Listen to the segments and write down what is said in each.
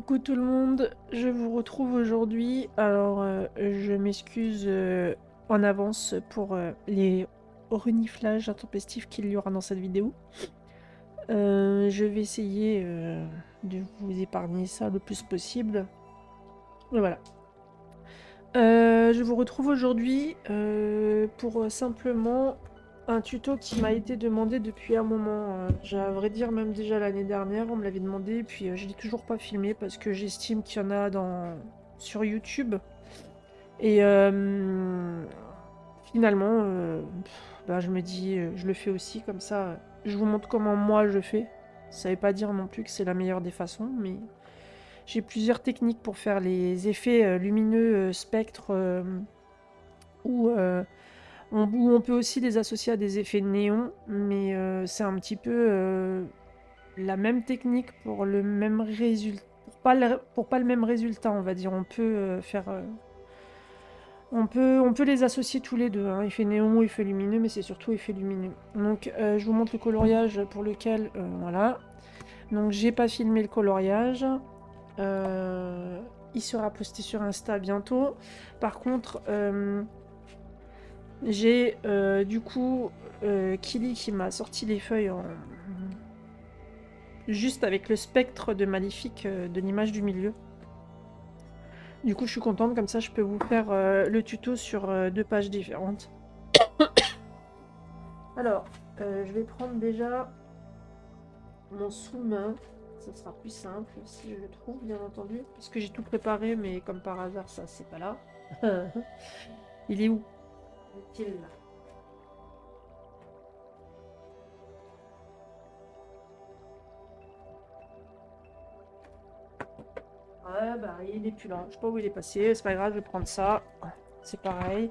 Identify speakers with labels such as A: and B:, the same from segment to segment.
A: Coucou tout le monde, je vous retrouve aujourd'hui. Alors, je m'excuse en avance pour les reniflages intempestifs qu'il y aura dans cette vidéo. Je vais essayer de vous épargner ça le plus possible. Et voilà. Je vous retrouve aujourd'hui pour simplement un tuto qui m'a été demandé depuis un moment. À vrai dire, même déjà l'année dernière, on me l'avait demandé, et puis je l'ai toujours pas filmé parce que j'estime qu'il y en a sur YouTube. Et finalement, bah, je me dis, je le fais aussi comme ça. Je vous montre comment moi je fais. Ça veut pas dire non plus que c'est la meilleure des façons, mais j'ai plusieurs techniques pour faire les effets lumineux spectres ou où on peut aussi les associer à des effets néons, mais c'est un petit peu la même technique pour le même résultat. Pour pas le même résultat, on va dire. On peut on peut les associer tous les deux, hein, effet néon ou effet lumineux, mais c'est surtout effet lumineux. Donc je vous montre le coloriage pour lequel, voilà. Donc j'ai pas filmé le coloriage. Il sera posté sur Insta bientôt. Par contre, j'ai du coup Kili qui m'a sorti les feuilles juste avec le spectre de Maléfique de l'image du milieu. Du coup, je suis contente, comme ça je peux vous faire le tuto sur 2 pages différentes. Alors, je vais prendre déjà mon sous-main. Ça sera plus simple si je le trouve, bien entendu. Parce que j'ai tout préparé, mais comme par hasard, ça, c'est pas là. Il est où? Est-il là? Ouais, bah, il est plus là. Je sais pas où il est passé. C'est pas grave, je vais prendre ça. C'est pareil.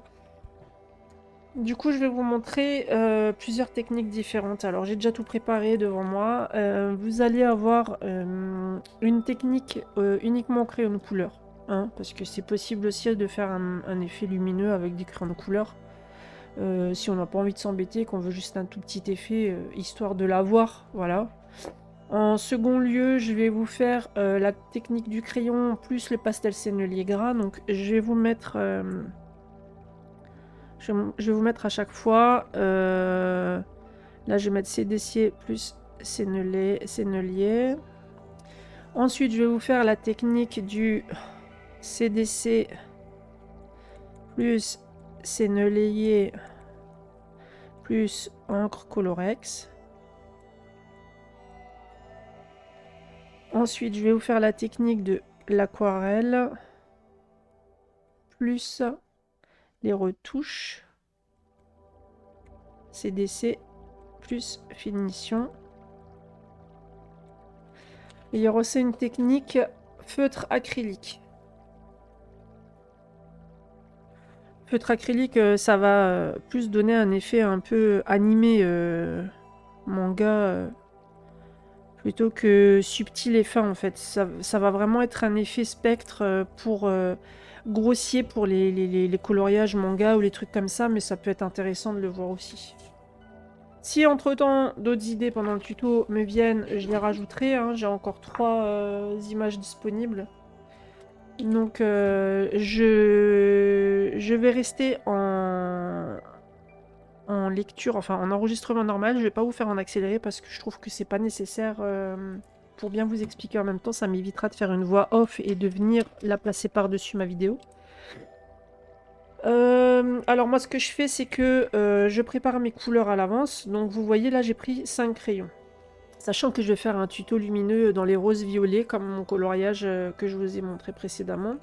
A: Du coup, je vais vous montrer plusieurs techniques différentes. Alors, j'ai déjà tout préparé devant moi. Vous allez avoir une technique uniquement au crayon de couleur, hein, parce que c'est possible aussi de faire un effet lumineux avec des crayons de couleur. Si on n'a pas envie de s'embêter, qu'on veut juste un tout petit effet, histoire de l'avoir, voilà. En second lieu, je vais vous faire la technique du crayon plus le pastel sennelier gras. Donc, je vais vous mettre... je vais vous mettre à chaque fois. Là, je vais mettre CDC plus sennelier. Ensuite, je vais vous faire la technique du CDC plus sennelier plus encre Colorex. Ensuite, je vais vous faire la technique de l'aquarelle plus les retouches CDC plus finition. Et il y aura aussi une technique feutre acrylique. Feutre acrylique, ça va plus donner un effet un peu animé manga plutôt que subtil et fin en fait. Ça va vraiment être un effet spectre pour grossier pour les coloriages manga ou les trucs comme ça, mais ça peut être intéressant de le voir aussi. Si entre-temps d'autres idées pendant le tuto me viennent, je les rajouterai, hein. J'ai encore 3 images disponibles. Donc je vais rester en lecture, enfin en enregistrement normal. Je vais pas vous faire en accéléré parce que je trouve que c'est pas nécessaire pour bien vous expliquer en même temps. Ça m'évitera de faire une voix off et de venir la placer par-dessus ma vidéo. Alors moi ce que je fais c'est que je prépare mes couleurs à l'avance. Donc vous voyez là j'ai pris 5 crayons. Sachant que je vais faire un tuto lumineux dans les roses violets comme mon coloriage que je vous ai montré précédemment.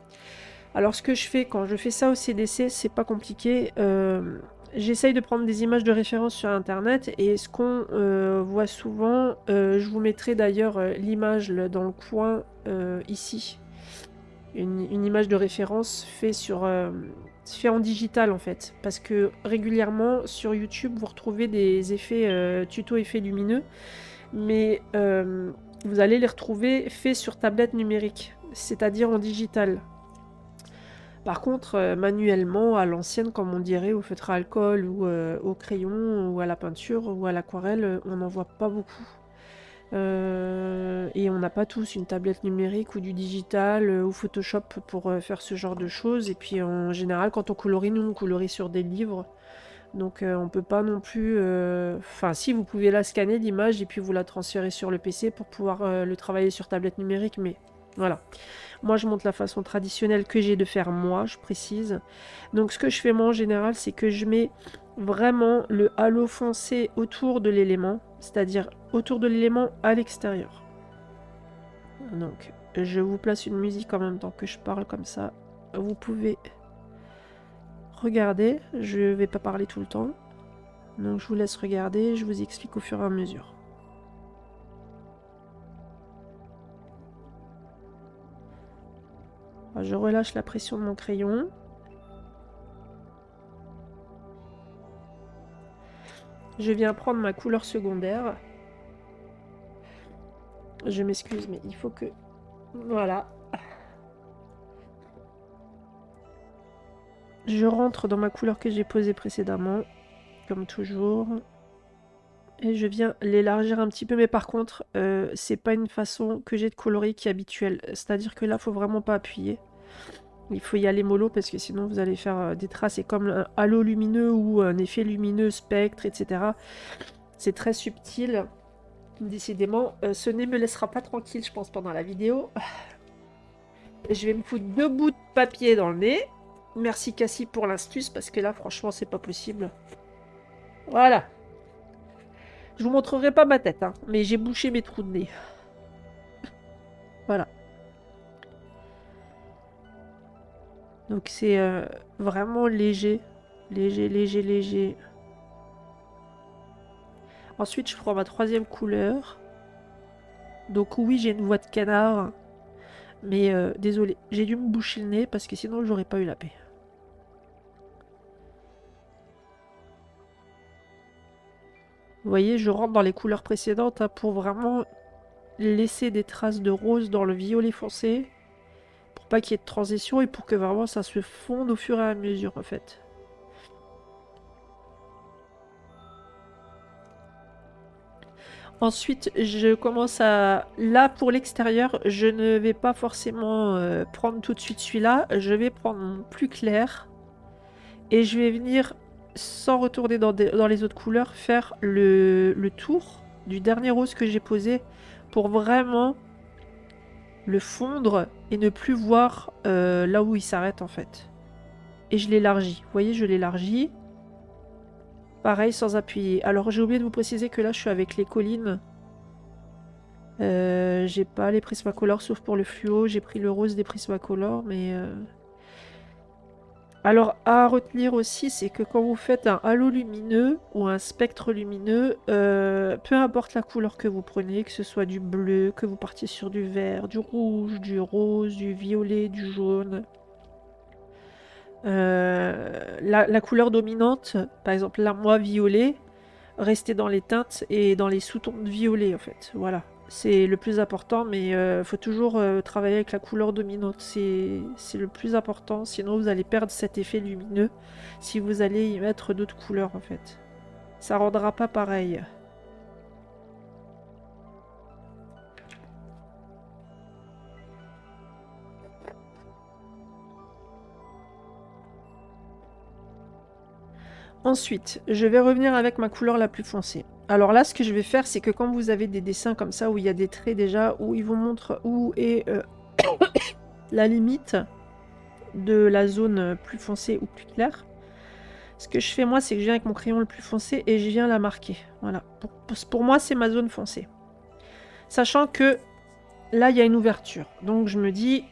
A: Alors ce que je fais quand je fais ça au CDC, c'est pas compliqué. J'essaye de prendre des images de référence sur internet et ce qu'on voit souvent, je vous mettrai d'ailleurs l'image dans le coin ici. Une image de référence fait en digital en fait. Parce que régulièrement sur YouTube vous retrouvez des effets tuto effets lumineux. Mais vous allez les retrouver faits sur tablette numérique, c'est-à-dire en digital. Par contre, manuellement, à l'ancienne, comme on dirait, au feutre à alcool ou au crayon ou à la peinture ou à l'aquarelle, on n'en voit pas beaucoup. Et on n'a pas tous une tablette numérique ou du digital ou Photoshop pour faire ce genre de choses. Et puis en général, quand on colorie, nous on colorie sur des livres. Donc on peut pas non plus... Enfin si, vous pouvez la scanner l'image et puis vous la transférer sur le PC pour pouvoir le travailler sur tablette numérique. Mais voilà. Moi je montre la façon traditionnelle que j'ai de faire moi, je précise. Donc ce que je fais moi en général, c'est que je mets vraiment le halo foncé autour de l'élément. C'est-à-dire autour de l'élément à l'extérieur. Donc je vous place une musique en même temps que je parle comme ça. Vous pouvez regarder. Je vais pas parler tout le temps. Donc je vous laisse regarder, je vous explique au fur et à mesure. Alors, je relâche la pression de mon crayon. Je viens prendre ma couleur secondaire. Je m'excuse, mais il faut que... Voilà. Je rentre dans ma couleur que j'ai posée précédemment, comme toujours. Et je viens l'élargir un petit peu, mais par contre, c'est pas une façon que j'ai de colorer qui est habituelle. C'est-à-dire que là, faut vraiment pas appuyer. Il faut y aller mollo parce que sinon vous allez faire des traces. Et comme un halo lumineux ou un effet lumineux, spectre, etc. C'est très subtil. Décidément, ce nez me laissera pas tranquille, je pense, pendant la vidéo. Je vais me foutre 2 bouts de papier dans le nez. Merci Cassie pour l'astuce parce que là, franchement, c'est pas possible. Voilà. Je vous montrerai pas ma tête, hein, mais j'ai bouché mes trous de nez. Voilà. Donc c'est vraiment léger. Léger, léger, léger. Ensuite, je prends ma troisième couleur. Donc oui, j'ai une voix de canard. Mais désolé, j'ai dû me boucher le nez parce que sinon, j'aurais pas eu la paix. Vous voyez, je rentre dans les couleurs précédentes hein, pour vraiment laisser des traces de rose dans le violet foncé. Pour pas qu'il y ait de transition et pour que vraiment ça se fonde au fur et à mesure en fait. Ensuite, je commence à... Là, pour l'extérieur, je ne vais pas forcément prendre tout de suite celui-là. Je vais prendre mon plus clair. Et je vais venir, sans retourner dans les autres couleurs, faire le tour du dernier rose que j'ai posé pour vraiment le fondre et ne plus voir là où il s'arrête en fait. Et je l'élargis. Vous voyez, je l'élargis. Pareil, sans appuyer. Alors, j'ai oublié de vous préciser que là, je suis avec les collines. J'ai pas les Prismacolor sauf pour le fluo. J'ai pris le rose des Prismacolor, mais... Alors, à retenir aussi, c'est que quand vous faites un halo lumineux ou un spectre lumineux, peu importe la couleur que vous prenez, que ce soit du bleu, que vous partiez sur du vert, du rouge, du rose, du violet, du jaune, la couleur dominante, par exemple là, moi, violet, restez dans les teintes et dans les sous-tons de violet, en fait. Voilà. C'est le plus important, mais faut toujours travailler avec la couleur dominante. C'est le plus important, sinon vous allez perdre cet effet lumineux si vous allez y mettre d'autres couleurs, en fait. Ça rendra pas pareil. Ensuite, je vais revenir avec ma couleur la plus foncée. Alors là, ce que je vais faire, c'est que quand vous avez des dessins comme ça, où il y a des traits déjà, où ils vous montrent où est la limite de la zone plus foncée ou plus claire, ce que je fais moi, c'est que je viens avec mon crayon le plus foncé et je viens la marquer. Voilà. Pour moi, c'est ma zone foncée. Sachant que là, il y a une ouverture. Donc je me dis,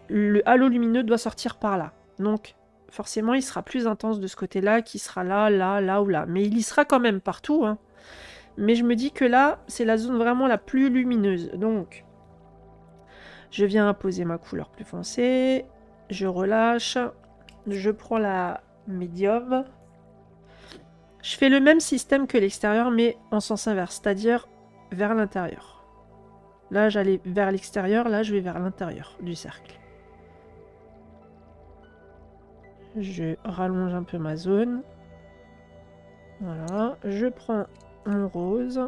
A: le halo lumineux doit sortir par là. Donc forcément, il sera plus intense de ce côté-là, qui sera là, là, là ou là. Mais il y sera quand même partout. Hein. Mais je me dis que là, c'est la zone vraiment la plus lumineuse. Donc, je viens poser ma couleur plus foncée. Je relâche. Je prends la médium. Je fais le même système que l'extérieur, mais en sens inverse, c'est-à-dire vers l'intérieur. Là, j'allais vers l'extérieur, là, je vais vers l'intérieur du cercle. Je rallonge un peu ma zone. Voilà, je prends mon rose.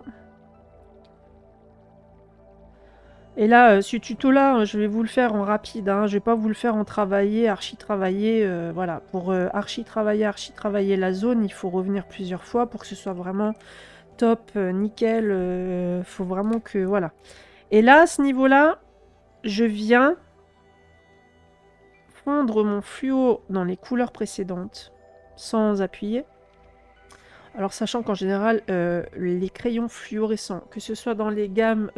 A: Et là, ce tuto-là, je vais vous le faire en rapide, hein. Je vais pas vous le faire en travaillé, archi-travaillé. Voilà, pour archi-travailler la zone, il faut revenir plusieurs fois pour que ce soit vraiment top, nickel. Faut vraiment que... Voilà. Et là, à ce niveau-là, je viens fondre mon fluo dans les couleurs précédentes, sans appuyer. Alors, sachant qu'en général, les crayons fluorescents, que ce soit dans les gammes...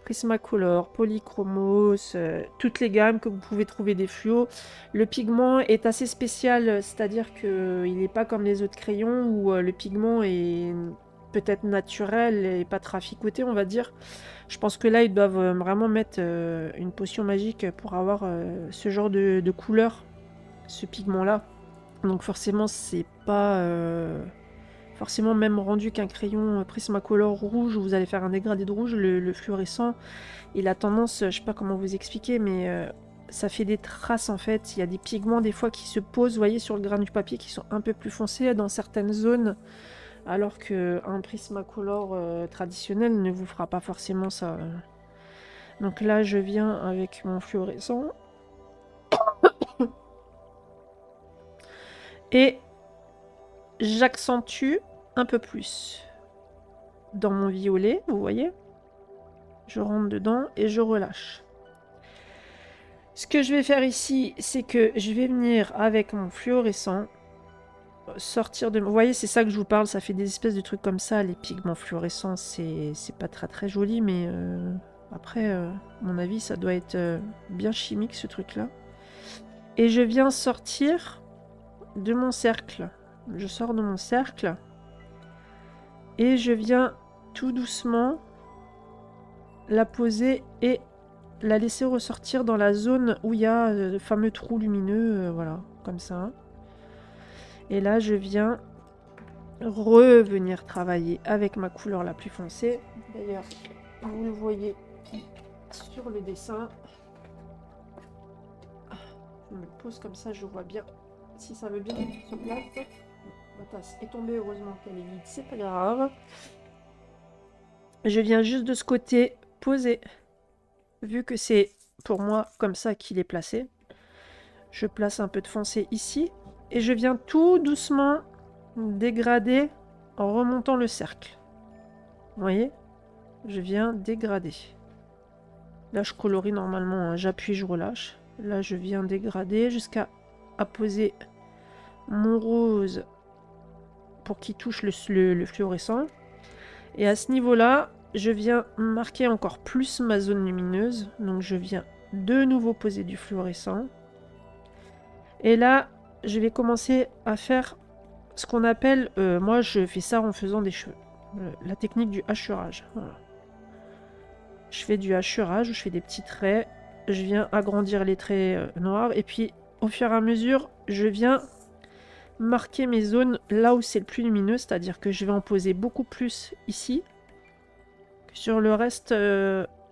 A: Prismacolor, Polychromos, toutes les gammes que vous pouvez trouver des fluos. Le pigment est assez spécial, c'est-à-dire qu'il n'est pas comme les autres crayons où le pigment est peut-être naturel et pas traficoté, on va dire. Je pense que là, ils doivent vraiment mettre une potion magique pour avoir ce genre de couleur, ce pigment-là. Donc forcément, c'est pas... forcément même rendu qu'un crayon Prismacolor rouge où vous allez faire un dégradé de rouge, le fluorescent, il a tendance, je sais pas comment vous expliquer, mais ça fait des traces en fait. Il y a des pigments des fois qui se posent, vous voyez, sur le grain du papier qui sont un peu plus foncés dans certaines zones, alors qu'un Prismacolor traditionnel ne vous fera pas forcément ça. Donc là, je viens avec mon fluorescent. Et j'accentue un peu plus dans mon violet, vous voyez. Je rentre dedans et je relâche. Ce que je vais faire ici, c'est que je vais venir avec mon fluorescent sortir de... Vous voyez, c'est ça que je vous parle, ça fait des espèces de trucs comme ça. Les pigments fluorescents, c'est pas très très joli, mais après, à mon avis, ça doit être bien chimique ce truc-là. Et je viens sortir de mon cercle. Je sors de mon cercle et je viens tout doucement la poser et la laisser ressortir dans la zone où il y a le fameux trou lumineux, voilà, comme ça. Et là, je viens revenir travailler avec ma couleur la plus foncée. D'ailleurs, vous le voyez sur le dessin. Je me pose comme ça, je vois bien si ça veut bien se place. Ma tasse est tombée, heureusement qu'elle est vide, c'est pas grave. Je viens juste de ce côté poser. Vu que c'est pour moi comme ça qu'il est placé, je place un peu de foncé ici et je viens tout doucement dégrader en remontant le cercle. Vous voyez? Je viens dégrader. Là, je colorie normalement, hein. J'appuie, je relâche. Là, je viens dégrader jusqu'à apposer mon rose pour qu'il touche le fluorescent. Et à ce niveau-là, je viens marquer encore plus ma zone lumineuse. Donc, je viens de nouveau poser du fluorescent. Et là, je vais commencer à faire ce qu'on appelle... moi, je fais ça en faisant des cheveux. La technique du hachurage. Voilà. Je fais du hachurage, je fais des petits traits. Je viens agrandir les traits noirs. Et puis, au fur et à mesure, je viens marquer mes zones là où c'est le plus lumineux. C'est-à-dire que je vais en poser beaucoup plus ici que sur le reste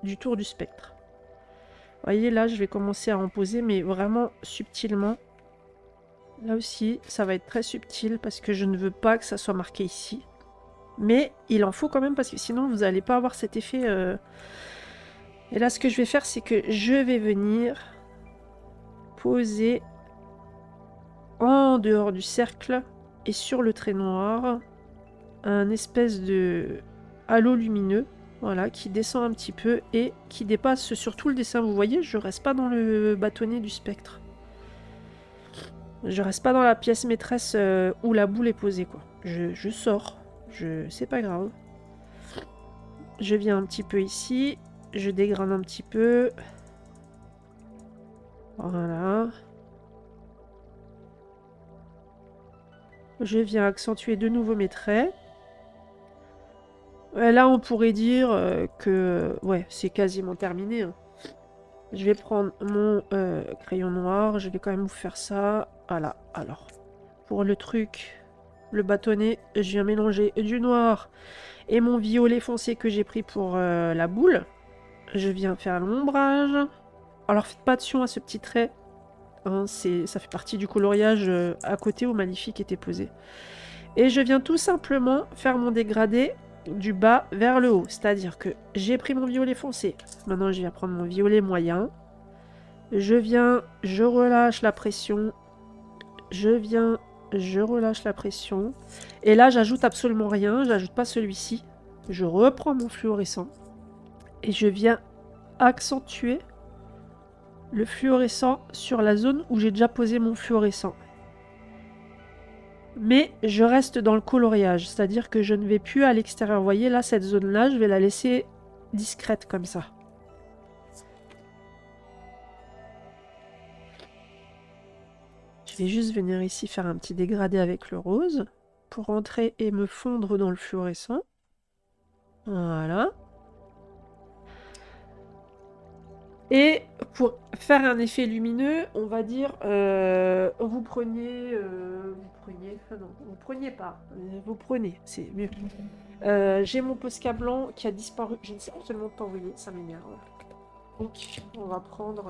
A: du tour du spectre. Vous voyez, là, je vais commencer à en poser, mais vraiment subtilement. Là aussi, ça va être très subtil parce que je ne veux pas que ça soit marqué ici. Mais il en faut quand même parce que sinon, vous n'allez pas avoir cet effet... Et là, ce que je vais faire, c'est que je vais venir poser en dehors du cercle et sur le trait noir un espèce de halo lumineux, voilà, qui descend un petit peu et qui dépasse sur tout le dessin. Vous voyez, je reste pas dans le bâtonnet du spectre. Je reste pas dans la pièce maîtresse où la boule est posée, quoi. Je sors, c'est pas grave. Je viens un petit peu ici, je dégrade un petit peu. Voilà. Je viens accentuer de nouveau mes traits. Là, on pourrait dire que ouais, c'est quasiment terminé, hein. Je vais prendre mon crayon noir. Je vais quand même vous faire ça. Voilà. Alors, pour le truc, le bâtonnet, je viens mélanger du noir et mon violet foncé que j'ai pris pour la boule. Je viens faire l'ombrage. Alors, faites pas attention à ce petit trait. Hein, ça fait partie du coloriage à côté où Magnifique était posé. Et je viens tout simplement faire mon dégradé du bas vers le haut. C'est-à-dire que j'ai pris mon violet foncé. Maintenant, je viens prendre mon violet moyen. Je viens, je relâche la pression. Je viens, je relâche la pression. Et là, j'ajoute absolument rien. J'ajoute pas celui-ci. Je reprends mon fluorescent. Et je viens accentuer le fluorescent sur la zone où j'ai déjà posé mon fluorescent. Mais je reste dans le coloriage, c'est-à-dire que je ne vais plus à l'extérieur. Vous voyez, là, cette zone-là, je vais la laisser discrète comme ça. Je vais juste venir ici faire un petit dégradé avec le rose pour rentrer et me fondre dans le fluorescent. Voilà. Et pour faire un effet lumineux, on va dire, vous preniez, vous preniez pas, vous prenez, c'est mieux. J'ai mon Posca blanc qui a disparu, je ne sais absolument pas où il est, ça m'énerve. Donc, on va prendre,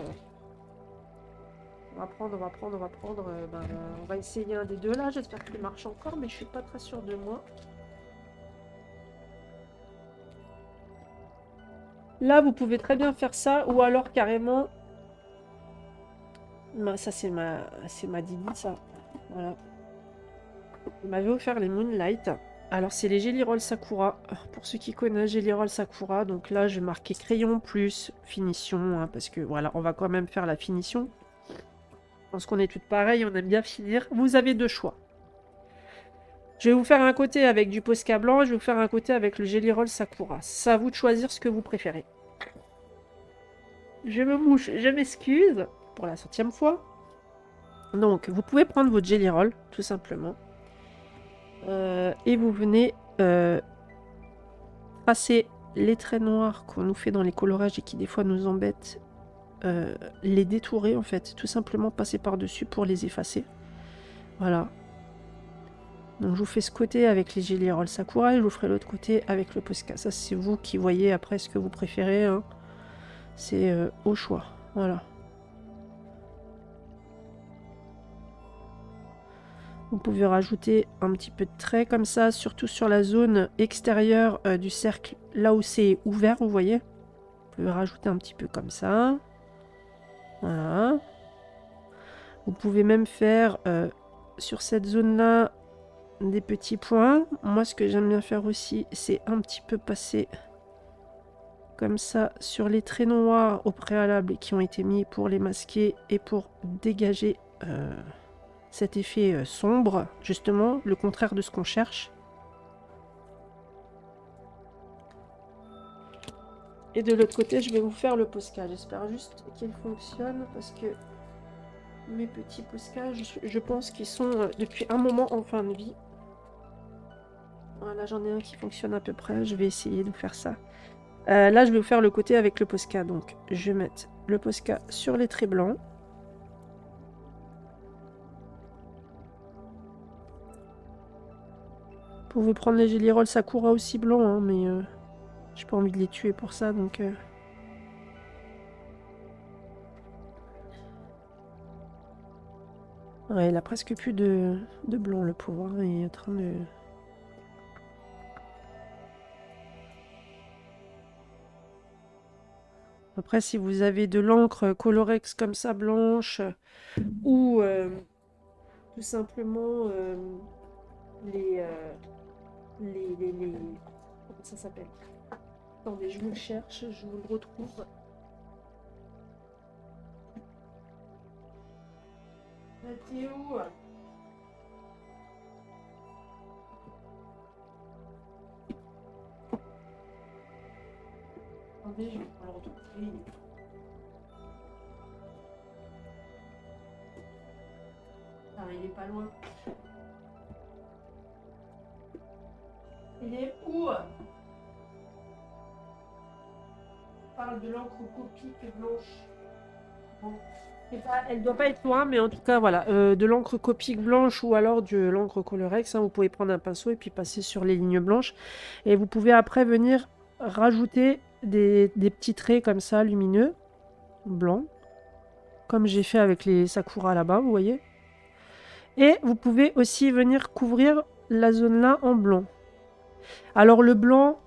A: on va essayer un des deux là, j'espère qu'il marche encore, mais je suis pas très sûre de moi. Là, vous pouvez très bien faire ça, ou alors carrément... Ça, c'est ma Didi, ça. Voilà. Vous m'avez offert les Moonlight. Alors, c'est les Jelly Roll Sakura. Pour ceux qui connaissent Jelly Roll Sakura, donc là, je vais marquer crayon plus finition, hein, parce que, voilà, on va quand même faire la finition. Je pense qu'on est toutes pareilles, on aime bien finir. Vous avez deux choix. Je vais vous faire un côté avec du Posca blanc, je vais vous faire un côté avec le Jelly Roll Sakura. C'est à vous de choisir ce que vous préférez. Je me mouche, je m'excuse pour la 100e fois. Donc, vous pouvez prendre votre Jelly Roll, tout simplement. Et vous venez tracer les traits noirs qu'on nous fait dans les colorages et qui des fois nous embêtent. Les détourer, en fait. Tout simplement passer par-dessus pour les effacer. Voilà. Donc, je vous fais ce côté avec les Jelly Roll Sakura et je vous ferai l'autre côté avec le Posca. Ça, c'est vous qui voyez après ce que vous préférez. Hein. C'est au choix. Voilà. Vous pouvez rajouter un petit peu de trait comme ça, surtout sur la zone extérieure du cercle, là où c'est ouvert, vous voyez. Vous pouvez rajouter un petit peu comme ça. Voilà. Vous pouvez même faire sur cette zone-là des petits points. Moi, ce que j'aime bien faire aussi, c'est un petit peu passer comme ça sur les traits noirs au préalable qui ont été mis pour les masquer et pour dégager cet effet sombre, justement, le contraire de ce qu'on cherche. Et de l'autre côté, je vais vous faire le Posca. J'espère juste qu'il fonctionne parce que mes petits Posca, je pense qu'ils sont depuis un moment en fin de vie. Voilà, j'en ai un qui fonctionne à peu près. Je vais essayer de faire ça. Là, je vais vous faire le côté avec le Posca. Donc, je vais mettre le Posca sur les traits blancs. Vous pouvez prendre les Jelly Roll Sakura aussi blancs, hein, mais j'ai pas envie de les tuer pour ça, donc... Ouais, il a presque plus de blanc, le pauvre. Hein, il est en train de... Après, si vous avez de l'encre Colorex comme ça, blanche, ou tout simplement les... Comment ça s'appelle? Attendez, je vous le cherche, je vous le retrouve. T'es où? Attendez, je vais le retrouver. Ah, il est pas loin. Il est où? On parle de l'encre copique blanche. Bon. Elle doit pas être loin, mais en tout cas, voilà. De l'encre copique blanche ou alors de l'encre Colorex. Hein, vous pouvez prendre un pinceau et puis passer sur les lignes blanches. Et vous pouvez après venir rajouter des petits traits comme ça, lumineux, blancs. Comme j'ai fait avec les Sakura là-bas, vous voyez. Et vous pouvez aussi venir couvrir la zone là en blanc. Alors le blanc,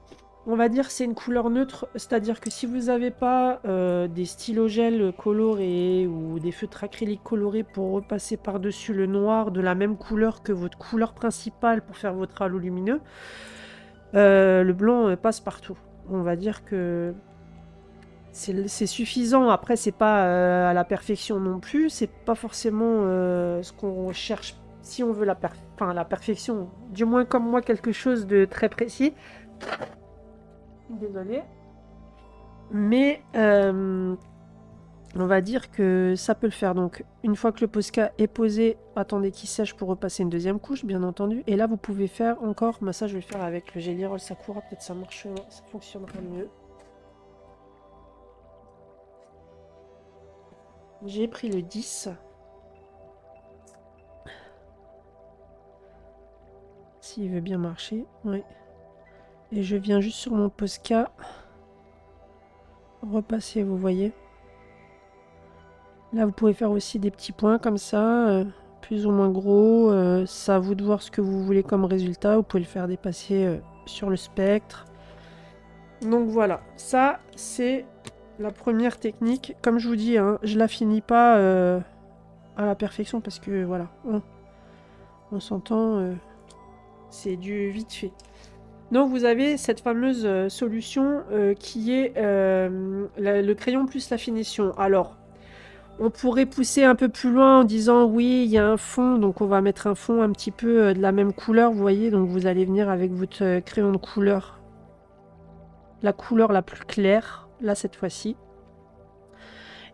A: on va dire c'est une couleur neutre, c'est-à-dire que si vous n'avez pas des stylos gel colorés ou des feutres acryliques colorés pour repasser par-dessus le noir de la même couleur que votre couleur principale pour faire votre halo lumineux, le blanc passe partout. On va dire que c'est suffisant. Après, c'est pas à la perfection non plus. C'est pas forcément ce qu'on cherche si on veut enfin, la perfection. Du moins, comme moi, quelque chose de très précis. Désolée. Mais on va dire que ça peut le faire. Donc, une fois que le Posca est posé, attendez qu'il sèche pour repasser une deuxième couche, bien entendu. Et là, vous pouvez faire encore. Mais ça, je vais le faire avec le Gelly Roll Sakura. Peut-être ça marchera, ça fonctionnera mieux. J'ai pris le 10. S'il veut bien marcher, oui. Et je viens juste sur mon Posca repasser, vous voyez. Là, vous pouvez faire aussi des petits points comme ça, plus ou moins gros. C'est à vous de voir ce que vous voulez comme résultat. Vous pouvez le faire dépasser sur le spectre. Donc voilà, ça c'est la première technique. Comme je vous dis, hein, je la finis pas à la perfection parce que voilà, on s'entend, c'est du vite fait. Donc vous avez cette fameuse solution qui est le crayon plus la finition. Alors, on pourrait pousser un peu plus loin en disant oui, il y a un fond, donc on va mettre un fond un petit peu de la même couleur, vous voyez. Donc vous allez venir avec votre crayon de couleur, la couleur la plus claire, là cette fois-ci.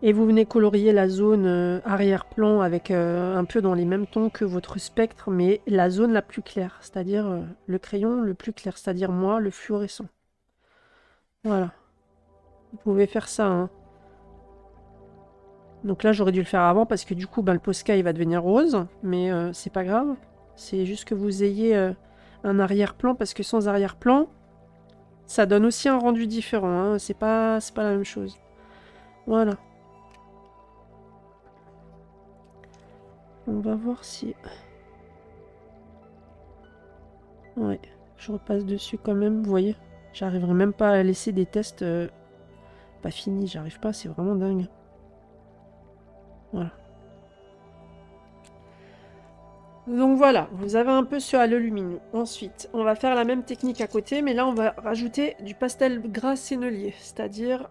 A: Et vous venez colorier la zone arrière-plan avec un peu dans les mêmes tons que votre spectre, mais la zone la plus claire, c'est-à-dire le crayon le plus clair, c'est-à-dire moi, le fluorescent. Voilà, vous pouvez faire ça, hein. Donc là, j'aurais dû le faire avant parce que du coup, ben, le Posca, il va devenir rose. Mais c'est pas grave. C'est juste que vous ayez un arrière-plan parce que sans arrière-plan, ça donne aussi un rendu différent, hein. C'est pas la même chose. Voilà. On va voir si... Ouais, je repasse dessus quand même, vous voyez. J'arriverai même pas à laisser des tests pas finis. J'arrive pas, c'est vraiment dingue. Voilà. Donc voilà, vous avez un peu ce halo lumineux. Ensuite, on va faire la même technique à côté, mais là on va rajouter du pastel gras sennelier. C'est-à-dire,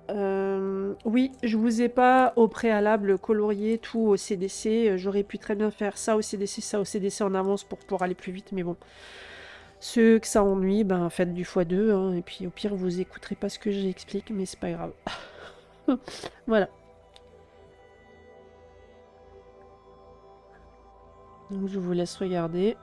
A: oui, je vous ai pas au préalable colorié tout au CDC. J'aurais pu très bien faire ça au CDC, ça au CDC en avance pour aller plus vite, mais bon. Ceux que ça ennuie, ben faites du x2, hein, et puis au pire vous écouterez pas ce que j'explique, mais c'est pas grave. Voilà. Donc je vous laisse regarder.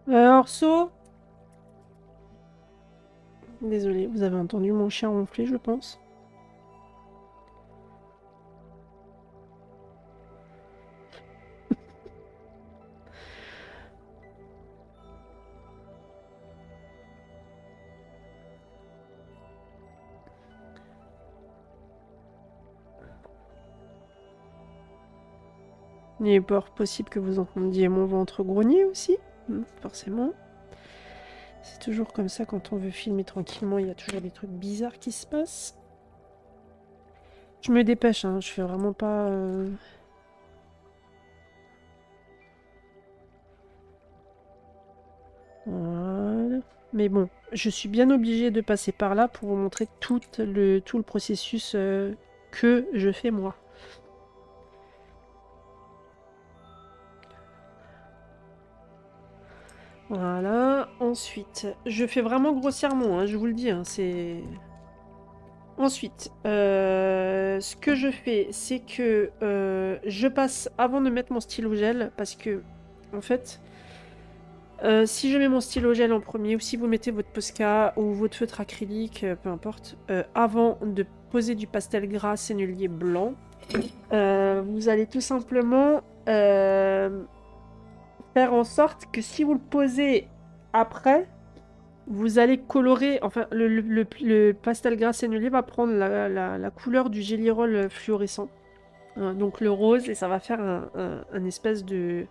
A: Orso. Désolé, vous avez entendu mon chien ronfler, je pense. Il est pas possible que vous entendiez mon ventre grogner aussi, forcément. C'est toujours comme ça quand on veut filmer tranquillement, il y a toujours des trucs bizarres qui se passent. Je me dépêche, hein, je fais vraiment pas... Voilà. Mais bon, je suis bien obligée de passer par là pour vous montrer tout le processus que je fais moi. Voilà. Ensuite, je fais vraiment grossièrement, hein, je vous le dis, hein, c'est... Ensuite, ce que je fais, c'est que je passe avant de mettre mon stylo gel, parce que, en fait, si je mets mon stylo gel en premier, ou si vous mettez votre Posca ou votre feutre acrylique, peu importe, avant de poser du pastel gras sennelier blanc, vous allez tout simplement faire en sorte que si vous le posez après, vous allez colorer, enfin le pastel gras sennelier va prendre la couleur du Gelly Roll fluorescent. Donc le rose, et ça va faire un espèce de...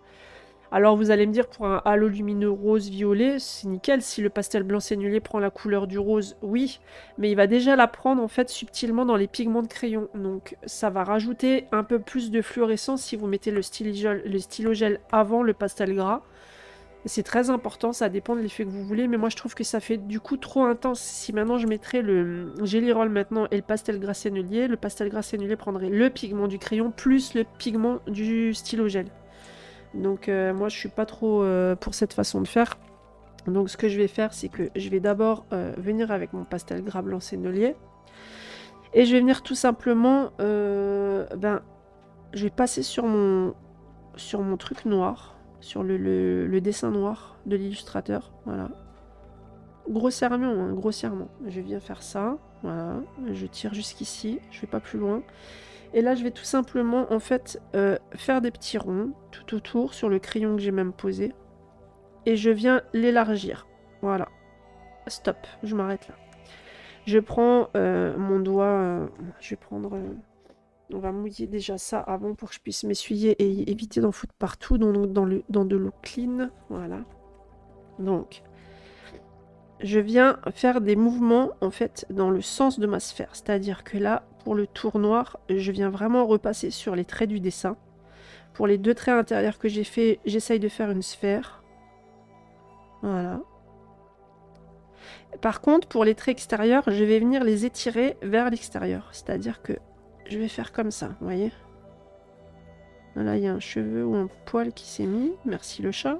A: Alors vous allez me dire, pour un halo lumineux rose-violet, c'est nickel. Si le pastel blanc sennelier prend la couleur du rose, oui. Mais il va déjà la prendre en fait subtilement dans les pigments de crayon. Donc ça va rajouter un peu plus de fluorescence si vous mettez le stylo gel avant le pastel gras. C'est très important, ça dépend de l'effet que vous voulez, mais moi je trouve que ça fait du coup trop intense. Si maintenant je mettrais le Gelly Roll maintenant et le pastel gras sennelier prendrait le pigment du crayon plus le pigment du stylo gel. Donc moi je suis pas trop pour cette façon de faire. Donc ce que je vais faire, c'est que je vais d'abord venir avec mon pastel gras blanc sennelier. Et je vais venir tout simplement, je vais passer sur mon truc noir, sur le dessin noir de l'illustrateur, voilà. Grossièrement, hein, grossièrement. Je viens faire ça, voilà. Je tire jusqu'ici, je vais pas plus loin. Et là, je vais tout simplement, en fait, faire des petits ronds tout autour sur le crayon que j'ai même posé. Et je viens l'élargir. Voilà. Stop, je m'arrête là. Je prends mon doigt, je vais prendre... on va mouiller déjà ça avant pour que je puisse m'essuyer et éviter d'en foutre partout dans de l'eau clean. Voilà. Donc, je viens faire des mouvements en fait dans le sens de ma sphère. C'est-à-dire que là, pour le tour noir, je viens vraiment repasser sur les traits du dessin. Pour les deux traits intérieurs que j'ai fait, j'essaye de faire une sphère. Voilà. Par contre, pour les traits extérieurs, je vais venir les étirer vers l'extérieur. C'est-à-dire que je vais faire comme ça, vous voyez? Là, il y a un cheveu ou un poil qui s'est mis. Merci le chat.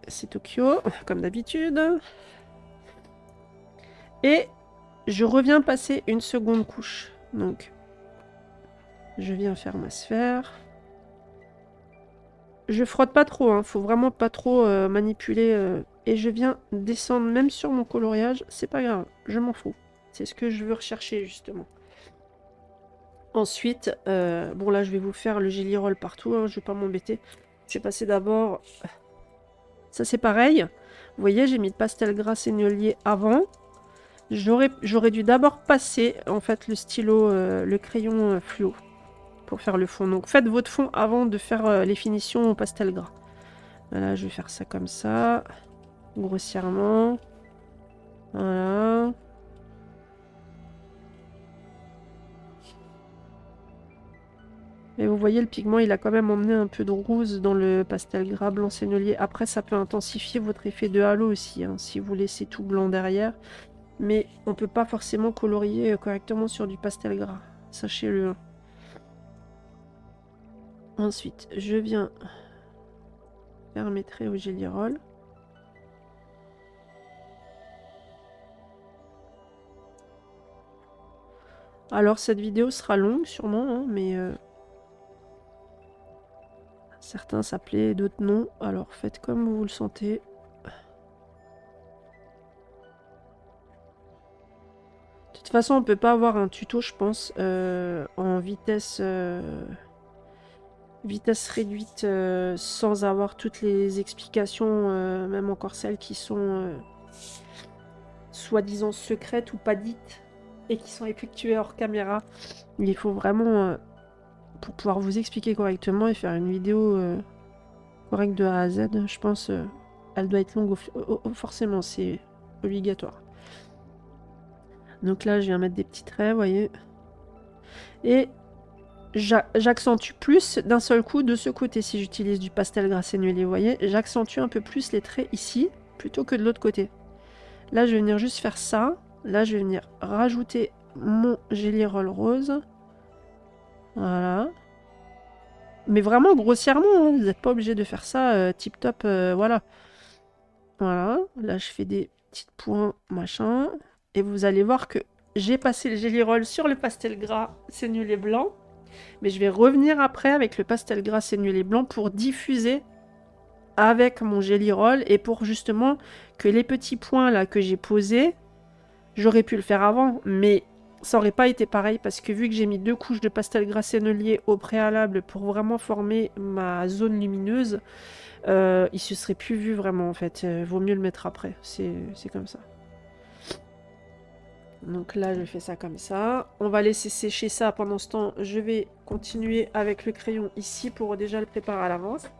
A: C'est Tokyo, comme d'habitude. Et je reviens passer une seconde couche. Donc, je viens faire ma sphère. Je frotte pas trop, hein. Faut vraiment pas trop manipuler. Et je viens descendre même sur mon coloriage. C'est pas grave, je m'en fous. C'est ce que je veux rechercher, justement. Ensuite, bon là, je vais vous faire le Gelly Roll partout, hein, je vais pas m'embêter. Je vais passer d'abord... Ça, c'est pareil. Vous voyez, j'ai mis le pastel gras sennelier avant. J'aurais dû d'abord passer, en fait, le stylo, le crayon fluo pour faire le fond. Donc, faites votre fond avant de faire les finitions au pastel gras. Voilà, je vais faire ça comme ça, grossièrement. Voilà. Et vous voyez, le pigment, il a quand même emmené un peu de rose dans le pastel gras blanc sennelier. Après, ça peut intensifier votre effet de halo aussi, hein, si vous laissez tout blanc derrière. Mais on peut pas forcément colorier correctement sur du pastel gras. Sachez-le. Ensuite, je viens faire mes traits au Gelly Roll. Alors, cette vidéo sera longue, sûrement, hein, mais... Certains s'appelaient, d'autres non. Alors faites comme vous le sentez. De toute façon, on peut pas avoir un tuto, je pense, en vitesse, vitesse réduite sans avoir toutes les explications, même encore celles qui sont soi-disant secrètes ou pas dites et qui sont effectuées hors caméra. Il faut vraiment, pour pouvoir vous expliquer correctement et faire une vidéo correcte de A à Z, je pense, elle doit être longue forcément, c'est obligatoire. Donc là, je viens mettre des petits traits, vous voyez. Et j'accentue plus d'un seul coup de ce côté si j'utilise du pastel gras sennelier, vous voyez. J'accentue un peu plus les traits ici plutôt que de l'autre côté. Là, je vais venir juste faire ça. Là, je vais venir rajouter mon Gelly Roll rose. Voilà. Mais vraiment grossièrement, hein, vous n'êtes pas obligé de faire ça tip top, voilà. Voilà. Là, je fais des petits points, machin. Et vous allez voir que j'ai passé le Gelly Roll sur le pastel gras sennelier blanc. Mais je vais revenir après avec le pastel gras sennelier blanc pour diffuser avec mon Gelly Roll et pour justement que les petits points là que j'ai posés, j'aurais pu le faire avant, mais ça aurait pas été pareil parce que vu que j'ai mis 2 couches de pastel gras sennelier au préalable pour vraiment former ma zone lumineuse, il se serait plus vu vraiment en fait. Vaut mieux le mettre après, c'est comme ça. Donc là, je fais ça comme ça. On va laisser sécher ça. Pendant ce temps, je vais continuer avec le crayon ici pour déjà le préparer à l'avance.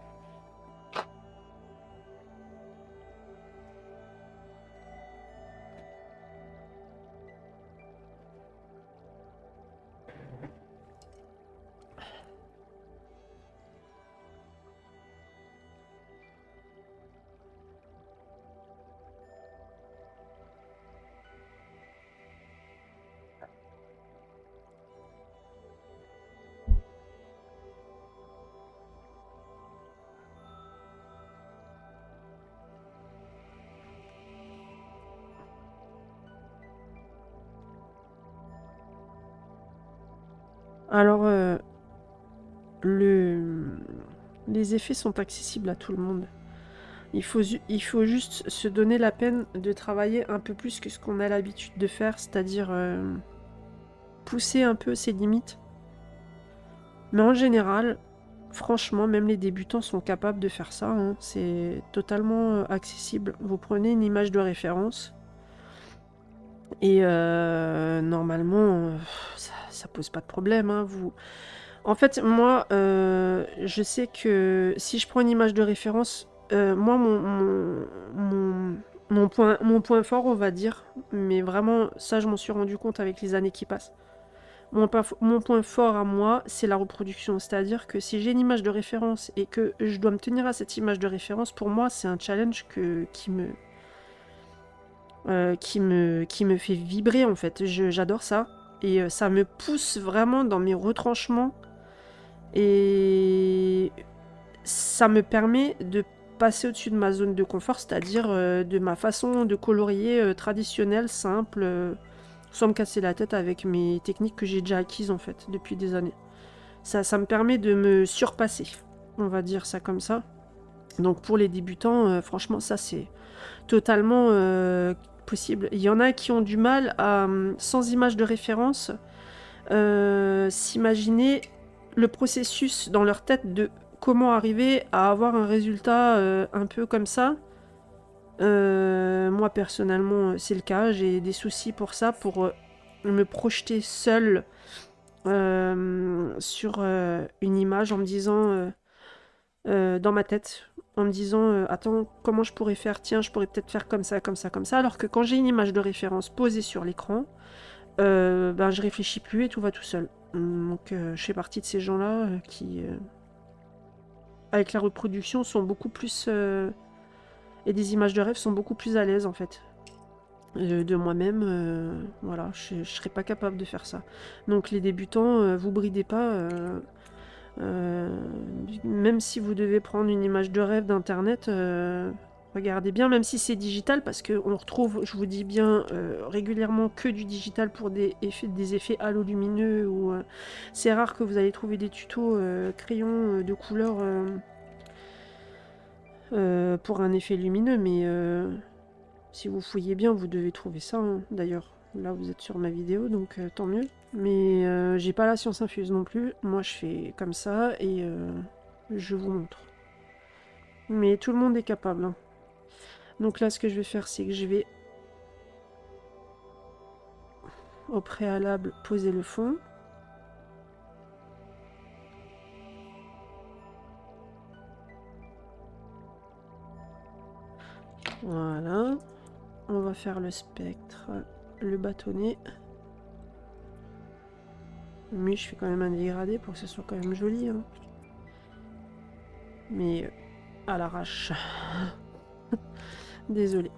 A: Alors, les effets sont accessibles à tout le monde. Il faut juste se donner la peine de travailler un peu plus que ce qu'on a l'habitude de faire, c'est-à-dire pousser un peu ses limites. Mais en général, franchement, même les débutants sont capables de faire ça, hein. C'est totalement accessible. Vous prenez une image de référence et normalement, ça pose pas de problème, hein. En fait, moi, je sais que si je prends une image de référence, moi, mon point fort, on va dire, mais vraiment, ça, je m'en suis rendu compte avec les années qui passent. Mon point fort à moi, c'est la reproduction. C'est-à-dire que si j'ai une image de référence et que je dois me tenir à cette image de référence, pour moi, c'est un challenge qui me fait vibrer, en fait. J'adore ça. Et ça me pousse vraiment dans mes retranchements. Et ça me permet de passer au-dessus de ma zone de confort, c'est-à-dire de ma façon de colorier traditionnelle, simple, sans me casser la tête avec mes techniques que j'ai déjà acquises en fait depuis des années. Ça me permet de me surpasser, on va dire ça comme ça. Donc pour les débutants, franchement ça c'est totalement possible. Il y en a qui ont du mal à, sans image de référence, s'imaginer le processus dans leur tête de comment arriver à avoir un résultat un peu comme ça. Moi personnellement c'est le cas, j'ai des soucis pour ça, pour me projeter seule sur une image en me disant dans ma tête, en me disant attends, comment je pourrais faire, tiens je pourrais peut-être faire comme ça, comme ça, comme ça, alors que quand j'ai une image de référence posée sur l'écran, ben, je réfléchis plus et tout va tout seul. Donc je fais partie de ces gens-là qui, avec la reproduction, sont beaucoup plus... et des images de rêve sont beaucoup plus à l'aise en fait. De moi-même, voilà, je serais pas capable de faire ça. Donc les débutants, vous bridez pas. Même si vous devez prendre une image de rêve d'internet, regardez bien, même si c'est digital, parce qu'on retrouve, je vous dis bien, régulièrement que du digital pour des effets halo lumineux, ou c'est rare que vous allez trouver des tutos crayons de couleur pour un effet lumineux, mais si vous fouillez bien, vous devez trouver ça, hein. D'ailleurs, là, vous êtes sur ma vidéo, donc tant mieux. Mais j'ai pas la science infuse non plus. Moi, je fais comme ça et je vous montre. Mais tout le monde est capable, hein. Donc là, ce que je vais faire, c'est que je vais au préalable poser le fond. Voilà. On va faire le spectre, le bâtonnet. Mais je fais quand même un dégradé pour que ce soit quand même joli, hein. Mais à l'arrache. Désolée.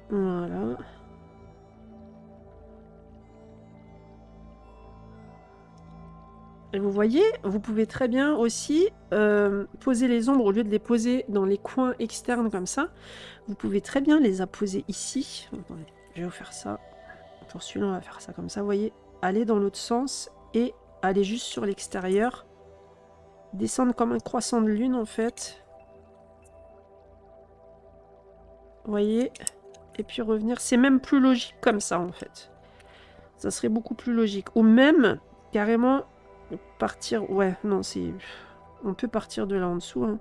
A: Voilà. Et vous voyez, vous pouvez très bien aussi poser les ombres au lieu de les poser dans les coins externes comme ça. Vous pouvez très bien les apposer ici. Attendez, je vais vous faire ça. Pour celui-là, on va faire ça comme ça, vous voyez. Aller dans l'autre sens et aller juste sur l'extérieur. Descendre comme un croissant de lune en fait. Vous voyez. Et puis revenir. C'est même plus logique comme ça en fait. Ça serait beaucoup plus logique. Ou même, carrément, partir... Ouais, non, c'est... On peut partir de là en dessous, hein.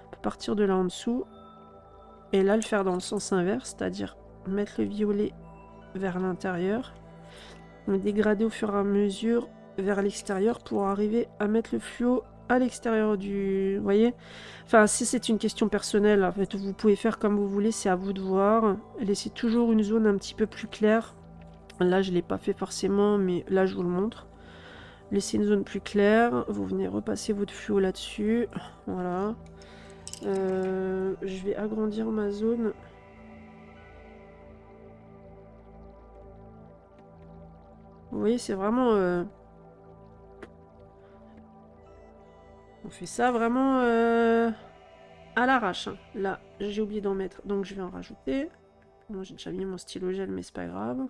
A: On peut partir de là en dessous. Et là, le faire dans le sens inverse, c'est-à-dire mettre le violet vers l'intérieur. Me dégrader au fur et à mesure vers l'extérieur pour arriver à mettre le fluo à l'extérieur du... Vous voyez? Enfin, si c'est une question personnelle, en fait, vous pouvez faire comme vous voulez, c'est à vous de voir. Laissez toujours une zone un petit peu plus claire. Là, je ne l'ai pas fait forcément, mais là, je vous le montre. Laissez une zone plus claire. Vous venez repasser votre fluo là-dessus. Voilà. Je vais agrandir ma zone. Vous voyez, c'est vraiment... On fait ça vraiment à l'arrache, hein. Là, j'ai oublié d'en mettre, donc je vais en rajouter. Bon, j'ai déjà mis mon stylo gel, mais c'est pas grave.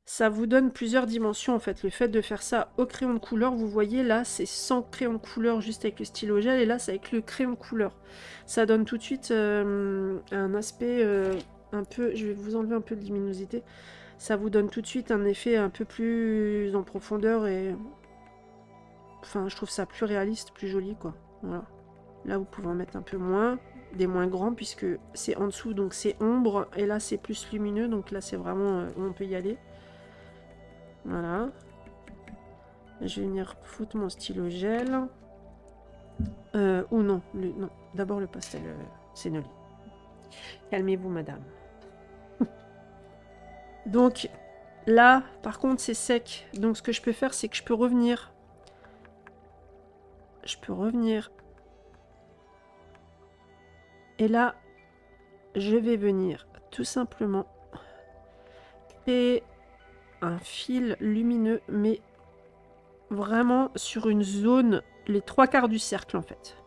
A: Ça vous donne plusieurs dimensions en fait. Le fait de faire ça au crayon de couleur, vous voyez là, c'est sans crayon de couleur, juste avec le stylo gel, et là, c'est avec le crayon de couleur. Ça donne tout de suite un aspect un peu... Je vais vous enlever un peu de luminosité. Ça vous donne tout de suite un effet un peu plus en profondeur et... Enfin, je trouve ça plus réaliste, plus joli, quoi. Voilà. Là, vous pouvez en mettre un peu moins, des moins grands, puisque c'est en dessous, donc c'est ombre. Et là, c'est plus lumineux, donc là, c'est vraiment où on peut y aller. Voilà. Je vais venir foutre mon stylo gel. Ou non, non. D'abord le pastel Sennelier. Calmez-vous, madame. Donc, là, par contre, c'est sec. Donc, ce que je peux faire, c'est que je peux revenir. Je peux revenir. Et là, je vais venir tout simplement créer un fil lumineux, mais vraiment sur une zone, les 3/4 du cercle en fait.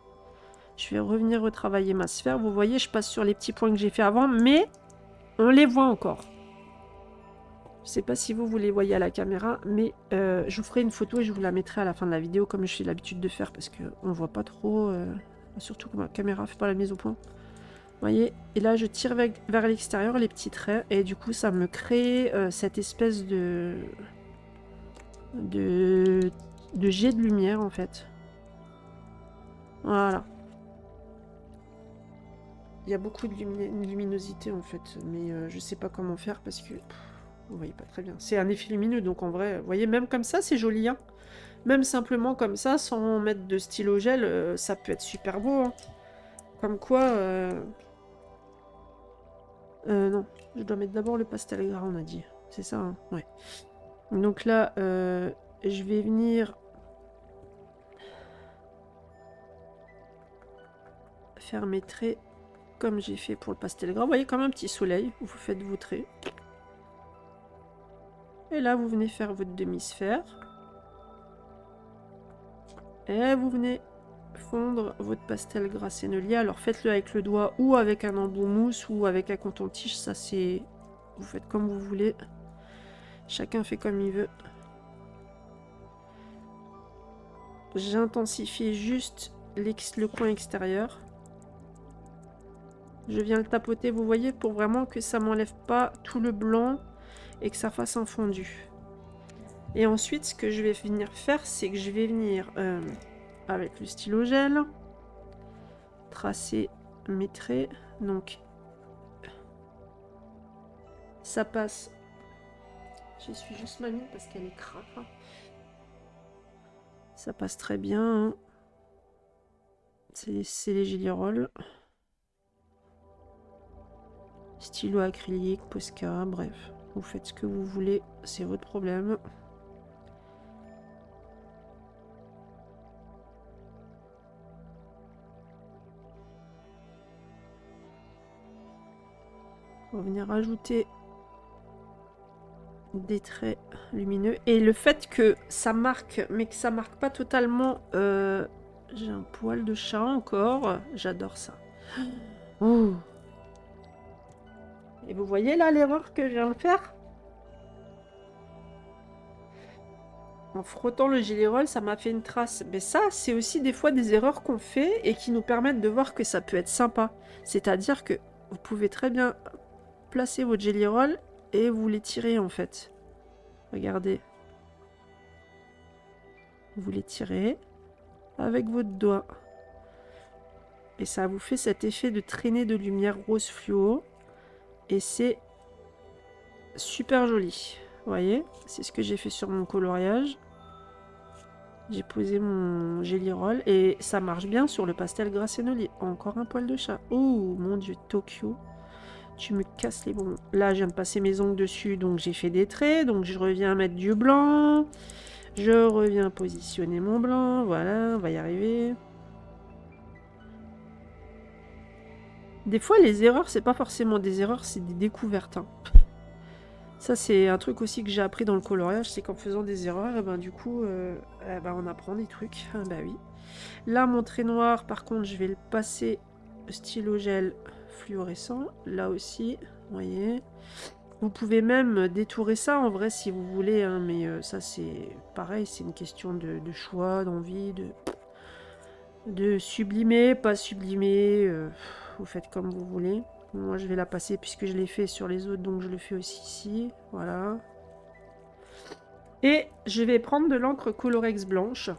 A: Je vais revenir retravailler ma sphère. Vous voyez, je passe sur les petits points que j'ai fait avant, mais on les voit encore. Je sais pas si vous les voyez à la caméra, mais je vous ferai une photo et je vous la mettrai à la fin de la vidéo, comme j'ai l'habitude de faire, parce qu'on voit pas trop, surtout que ma caméra fait pas la mise au point. Vous voyez, et là je tire vers l'extérieur les petits traits, et du coup ça me crée cette espèce de jet de lumière en fait. Voilà. Il y a beaucoup de luminosité en fait, mais je sais pas comment faire parce que vous voyez pas très bien. C'est un effet lumineux, donc en vrai, vous voyez, même comme ça c'est joli, hein. Même simplement comme ça, sans mettre de stylo gel, ça peut être super beau, hein. Comme quoi... non, je dois mettre d'abord le pastel gras, on a dit. C'est ça, hein, ouais. Donc là, je vais venir faire mes traits comme j'ai fait pour le pastel gras. Vous voyez, comme un petit soleil, vous faites vos traits. Et là, vous venez faire votre demi-sphère. Et vous venez fondre votre pastel gras Sennelier. Alors faites-le avec le doigt ou avec un embout mousse ou avec un coton-tige. Ça, c'est... Vous faites comme vous voulez. Chacun fait comme il veut. J'intensifie juste le coin extérieur. Je viens le tapoter, vous voyez, pour vraiment que ça m'enlève pas tout le blanc et que ça fasse un fondu. Et ensuite, ce que je vais venir faire, c'est que je vais venir, avec le stylo gel, tracer mes traits. Donc, ça passe. J'essuie juste ma mine parce qu'elle est crade. Ça passe très bien. Hein. C'est les Gelirolles. Stylo acrylique, Posca, bref. Vous faites ce que vous voulez, c'est votre problème. On va venir rajouter des traits lumineux. Et le fait que ça marque, mais que ça marque pas totalement... J'ai un poil de chat encore. J'adore ça. Ouh. Et vous voyez là l'erreur que je viens de faire? En frottant le Gelirol, ça m'a fait une trace. Mais ça, c'est aussi des fois des erreurs qu'on fait et qui nous permettent de voir que ça peut être sympa. C'est-à-dire que vous pouvez très bien placer votre Gelirol et vous les tirez en fait. Regardez. Vous les tirez avec votre doigt. Et ça vous fait cet effet de traînée de lumière rose fluo. Et c'est super joli. Vous voyez? C'est ce que j'ai fait sur mon coloriage. J'ai posé mon Gelirol et ça marche bien sur le pastel Gracenolia. Encore un poil de chat. Oh mon dieu, Tokyo. Tu me casses les bonbons. Là, je viens de passer mes ongles dessus, donc j'ai fait des traits. Donc je reviens mettre du blanc. Je reviens positionner mon blanc. Voilà, on va y arriver. Des fois, les erreurs, c'est pas forcément des erreurs, c'est des découvertes. Hein. Ça, c'est un truc aussi que j'ai appris dans le coloriage, c'est qu'en faisant des erreurs, ben, du coup, on apprend des trucs. Ah, bah oui. Là, mon trait noir, par contre, je vais le passer stylo gel fluorescent. Là aussi, vous voyez. Vous pouvez même détourer ça, en vrai, si vous voulez. Hein, mais ça, c'est pareil, c'est une question de choix, d'envie, de sublimer, pas sublimer. Vous faites comme vous voulez. Moi, je vais la passer puisque je l'ai fait sur les autres, donc je le fais aussi ici. Voilà. Et je vais prendre de l'encre Colorex blanche.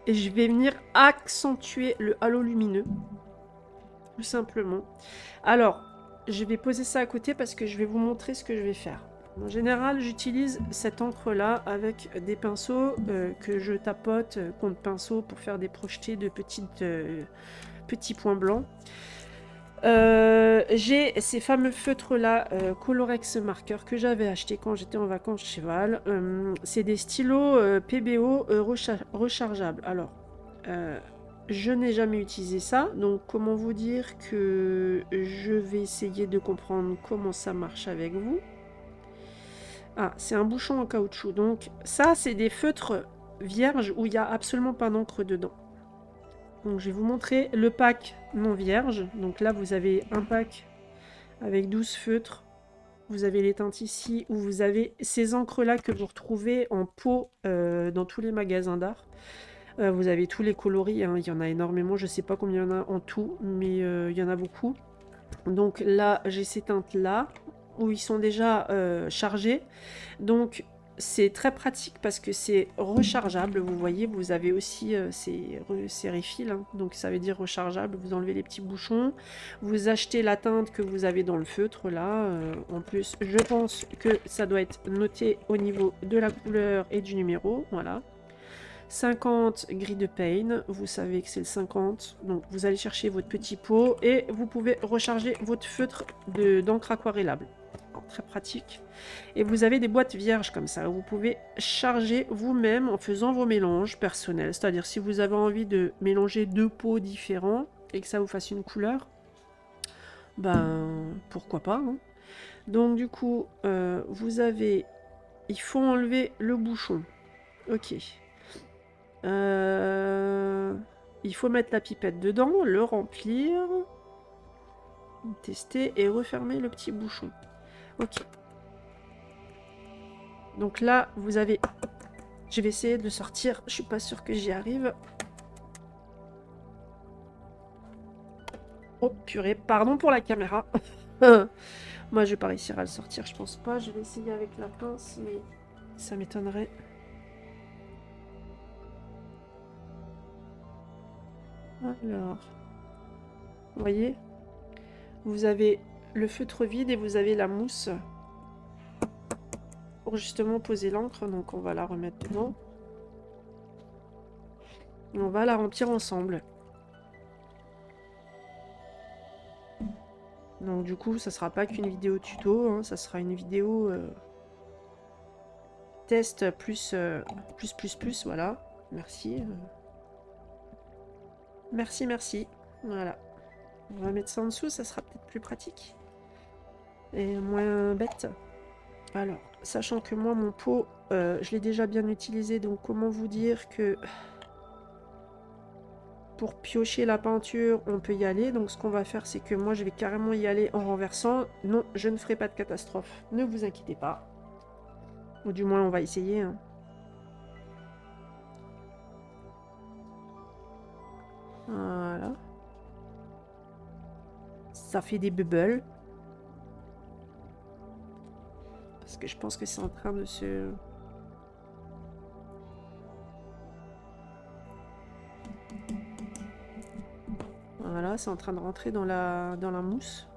A: Et je vais venir accentuer le halo lumineux. Tout simplement. Alors, je vais poser ça à côté parce que je vais vous montrer ce que je vais faire. En général, j'utilise cette encre-là avec des pinceaux que je tapote contre pinceau pour faire des projetés de petits points blancs. J'ai ces fameux feutres-là, Colorex Marker, que j'avais acheté quand j'étais en vacances chez Val. C'est des stylos PBO rechargeables. Alors, je n'ai jamais utilisé ça, donc comment vous dire que je vais essayer de comprendre comment ça marche avec vous. Ah, c'est un bouchon en caoutchouc. Donc ça, c'est des feutres vierges où il n'y a absolument pas d'encre dedans. Donc je vais vous montrer le pack non vierge. Donc là, vous avez un pack avec 12 feutres. Vous avez les teintes ici, où vous avez ces encres-là que vous retrouvez en pot dans tous les magasins d'art. Vous avez tous les coloris, hein. Il y en a énormément. Je ne sais pas combien il y en a en tout, mais il y en a beaucoup. Donc là, j'ai ces teintes-là, où ils sont déjà chargés. Donc c'est très pratique parce que c'est rechargeable. Vous voyez, vous avez aussi ces refills, hein. Donc ça veut dire rechargeable. Vous enlevez les petits bouchons, vous achetez la teinte que vous avez dans le feutre là. En plus, je pense que ça doit être noté au niveau de la couleur et du numéro. Voilà. 50 gris de pain, vous savez que c'est le 50, donc vous allez chercher votre petit pot et vous pouvez recharger votre feutre d'encre aquarellable. Très pratique. Et vous avez des boîtes vierges comme ça, où vous pouvez charger vous-même en faisant vos mélanges personnels. C'est-à-dire si vous avez envie de mélanger deux pots différents et que ça vous fasse une couleur, ben pourquoi pas. Hein. Donc du coup, vous avez... Il faut enlever le bouchon. Ok. Il faut mettre la pipette dedans, le remplir, tester et refermer le petit bouchon. Ok. Donc là, vous avez... Je vais essayer de le sortir. Je suis pas sûre que j'y arrive. Oh purée, pardon pour la caméra. Moi je vais pas réussir à le sortir, je pense pas. Je vais essayer avec la pince, mais ça m'étonnerait. Alors, vous voyez, vous avez le feutre vide et vous avez la mousse pour justement poser l'encre. Donc on va la remettre dedans. Et on va la remplir ensemble. Donc du coup, ça sera pas qu'une vidéo tuto, hein, ça sera une vidéo test plus, voilà. Merci. Merci, merci. Voilà. On va mettre ça en dessous, ça sera peut-être plus pratique. Et moins bête. Alors, sachant que moi, mon pot, je l'ai déjà bien utilisé, donc comment vous dire que pour piocher la peinture, on peut y aller. Donc ce qu'on va faire, c'est que moi, je vais carrément y aller en renversant. Non, je ne ferai pas de catastrophe. Ne vous inquiétez pas. Ou du moins, on va essayer. Hein. Voilà. Ça fait des bubbles. Parce que je pense que c'est en train de se... Voilà, c'est en train de rentrer dans la mousse.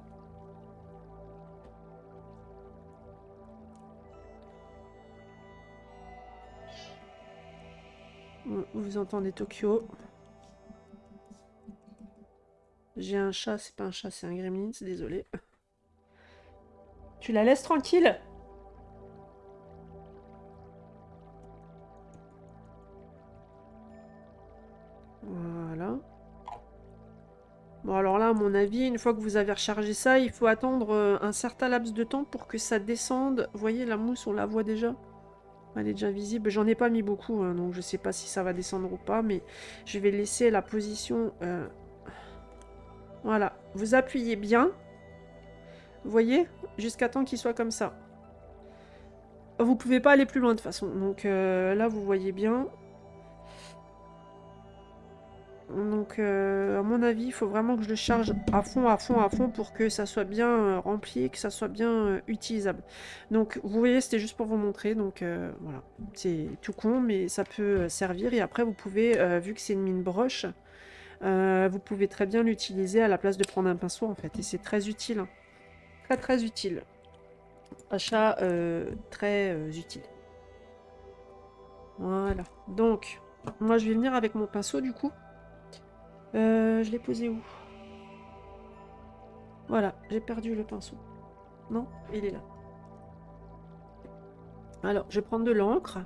A: Vous entendez Tokyo. J'ai un chat, c'est pas un chat, c'est un gremlin, désolé. Tu la laisses tranquille? Voilà. Bon, alors là, à mon avis, une fois que vous avez rechargé ça, il faut attendre un certain laps de temps pour que ça descende. Vous voyez, la mousse, on la voit déjà. Elle est déjà visible. J'en ai pas mis beaucoup, hein, donc je sais pas si ça va descendre ou pas, mais je vais laisser la position... Voilà. Vous appuyez bien. Vous voyez? Jusqu'à temps qu'il soit comme ça. Vous pouvez pas aller plus loin de toute façon. Donc là, vous voyez bien. Donc, à mon avis, il faut vraiment que je le charge à fond, à fond, à fond pour que ça soit bien rempli et que ça soit bien utilisable. Donc, vous voyez, c'était juste pour vous montrer. Donc, voilà. C'est tout con, mais ça peut servir. Et après, vous pouvez, vu que c'est une mine broche, vous pouvez très bien l'utiliser à la place de prendre un pinceau, en fait. Et c'est très utile. Hein. Très, très utile. Achat très utile. Voilà. Donc, moi, je vais venir avec mon pinceau, du coup. Je l'ai posé où? Voilà, j'ai perdu le pinceau. Non, il est là. Alors, je vais prendre de l'encre.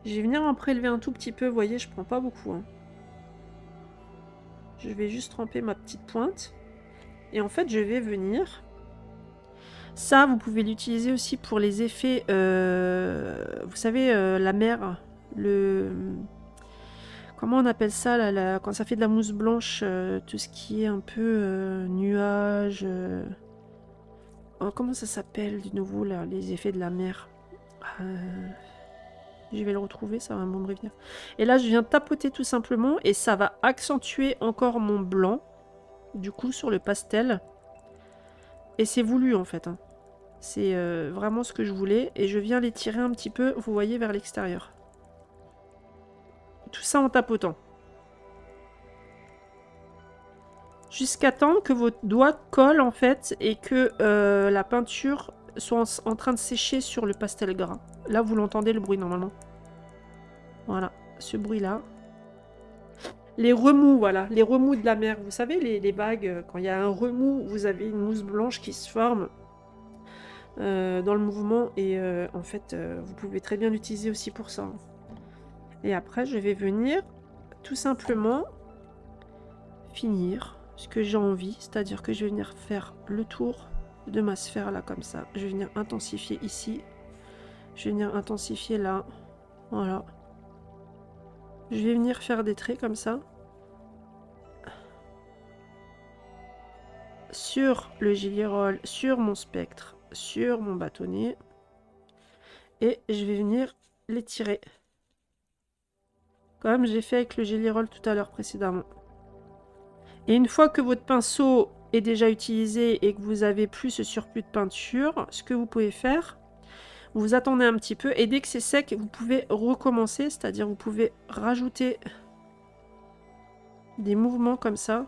A: Je vais venir en prélever un tout petit peu. Vous voyez, je prends pas beaucoup. Hein. Je vais juste tremper ma petite pointe. Et en fait, je vais venir... Ça, vous pouvez l'utiliser aussi pour les effets... vous savez, la mer, le... Comment on appelle ça, là, quand ça fait de la mousse blanche, tout ce qui est un peu nuage... Oh, comment ça s'appelle, de nouveau, là, les effets de la mer Je vais le retrouver, ça va me revenir. Et là, je viens tapoter tout simplement et ça va accentuer encore mon blanc, du coup, sur le pastel. Et c'est voulu, en fait. Hein. C'est vraiment ce que je voulais. Et je viens l'étirer un petit peu, vous voyez, vers l'extérieur. Tout ça en tapotant. Jusqu'à temps que vos doigts collent, en fait, et que la peinture soit en train de sécher sur le pastel gras. Là, vous l'entendez, le bruit, normalement. Voilà, ce bruit-là. Les remous, voilà, les remous de la mer. Vous savez, les bagues, quand il y a un remous, vous avez une mousse blanche qui se forme dans le mouvement. Et en fait, vous pouvez très bien l'utiliser aussi pour ça. Et après, je vais venir tout simplement finir ce que j'ai envie. C'est-à-dire que je vais venir faire le tour de ma sphère là, comme ça. Je vais venir intensifier ici. Je vais venir intensifier là. Voilà. Je vais venir faire des traits comme ça. Sur le Gelly Roll, sur mon spectre, sur mon bâtonnet. Et je vais venir l'étirer. Comme j'ai fait avec le Gelly Roll tout à l'heure précédemment. Et une fois que votre pinceau est déjà utilisé et que vous avez plus ce surplus de peinture, ce que vous pouvez faire, vous attendez un petit peu et dès que c'est sec, vous pouvez recommencer, c'est-à-dire vous pouvez rajouter des mouvements comme ça.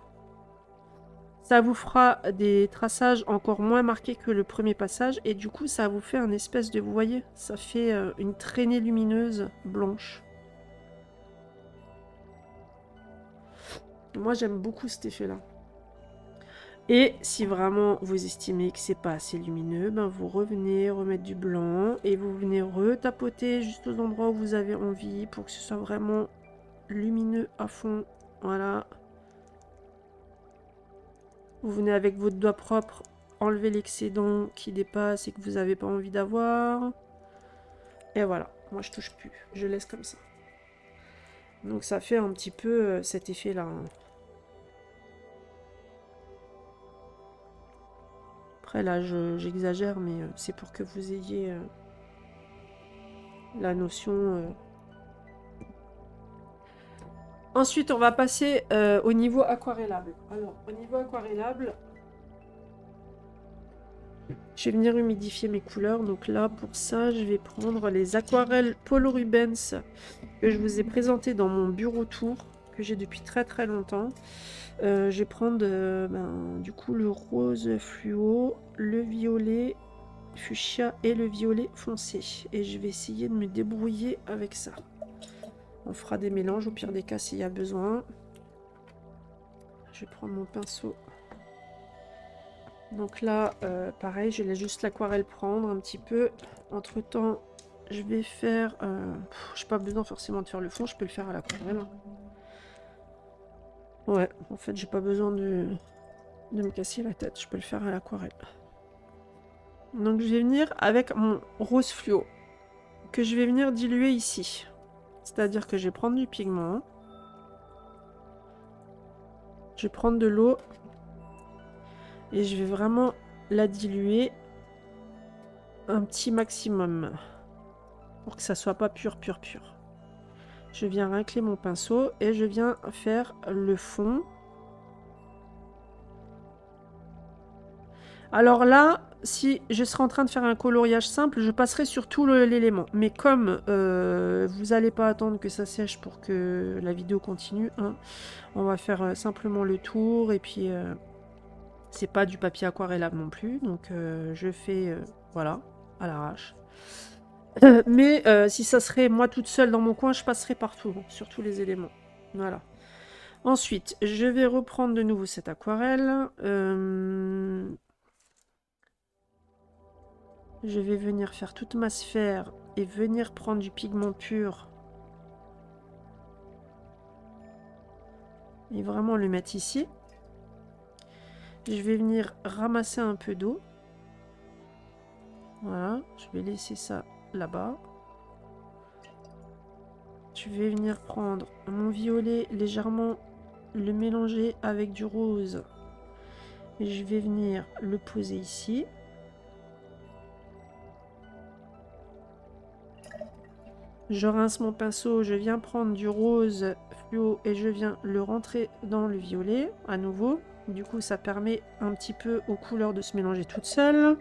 A: Ça vous fera des traçages encore moins marqués que le premier passage et du coup ça vous fait un espèce de, vous voyez, ça fait une traînée lumineuse blanche. Moi j'aime beaucoup cet effet-là. Et si vraiment vous estimez que c'est pas assez lumineux, ben vous revenez remettre du blanc et vous venez retapoter juste aux endroits où vous avez envie pour que ce soit vraiment lumineux à fond. Voilà. Vous venez avec votre doigt propre enlever l'excédent qui dépasse et que vous n'avez pas envie d'avoir. Et voilà, moi je touche plus, je laisse comme ça. Donc ça fait un petit peu cet effet-là. Hein. Après là, j'exagère, mais c'est pour que vous ayez la notion. Ensuite, on va passer au niveau aquarellable. Alors, au niveau aquarellable, je vais venir humidifier mes couleurs. Donc là, pour ça, je vais prendre les aquarelles Polo Rubens que je vous ai présentées dans mon bureau tour, que j'ai depuis très très longtemps. Je vais prendre du coup le rose fluo, le violet fuchsia et le violet foncé. Et je vais essayer de me débrouiller avec ça. On fera des mélanges au pire des cas s'il y a besoin. Je vais prendre mon pinceau. Donc là, pareil, je laisse juste l'aquarelle prendre un petit peu. Entre temps, je vais faire... je n'ai pas besoin forcément de faire le fond, je peux le faire à l'aquarelle. Ouais, en fait, j'ai pas besoin de me casser la tête, je peux le faire à l'aquarelle. Donc je vais venir avec mon rose fluo, que je vais venir diluer ici. C'est-à-dire que je vais prendre du pigment. Je vais prendre de l'eau. Et je vais vraiment la diluer un petit maximum. Pour que ça soit pas pur. Je viens racler mon pinceau et je viens faire le fond. Alors là, si je serais en train de faire un coloriage simple, je passerai sur tout l'élément. Mais comme vous n'allez pas attendre que ça sèche pour que la vidéo continue, hein, on va faire simplement le tour. Et puis, c'est pas du papier aquarellable non plus. Donc, je fais, voilà, à l'arrache. Mais si ça serait moi toute seule dans mon coin, je passerai partout, sur tous les éléments. Voilà. Ensuite, je vais reprendre de nouveau cette aquarelle. Je vais venir faire toute ma sphère et venir prendre du pigment pur. Et vraiment le mettre ici. Je vais venir ramasser un peu d'eau. Voilà, je vais laisser ça là-bas. Je vais venir prendre mon violet, légèrement le mélanger avec du rose. Et je vais venir le poser ici. Je rince mon pinceau, je viens prendre du rose fluo et je viens le rentrer dans le violet à nouveau. Du coup, ça permet un petit peu aux couleurs de se mélanger toutes seules.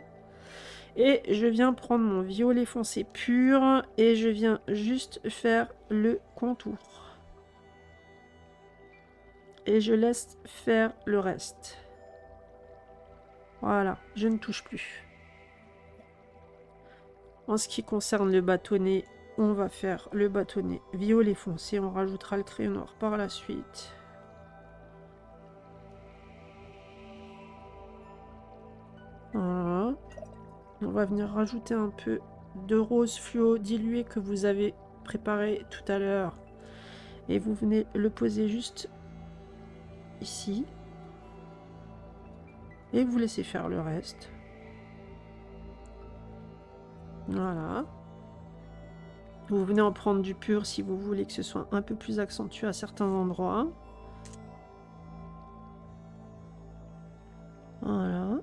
A: Et je viens prendre mon violet foncé pur et je viens juste faire le contour. Et je laisse faire le reste. Voilà, je ne touche plus. En ce qui concerne le bâtonnet, on va faire le bâtonnet violet foncé. On rajoutera le crayon noir par la suite. Voilà. On va venir rajouter un peu de rose fluo dilué que vous avez préparé tout à l'heure. Et vous venez le poser juste ici. Et vous laissez faire le reste. Voilà. Vous venez en prendre du pur si vous voulez que ce soit un peu plus accentué à certains endroits. Voilà.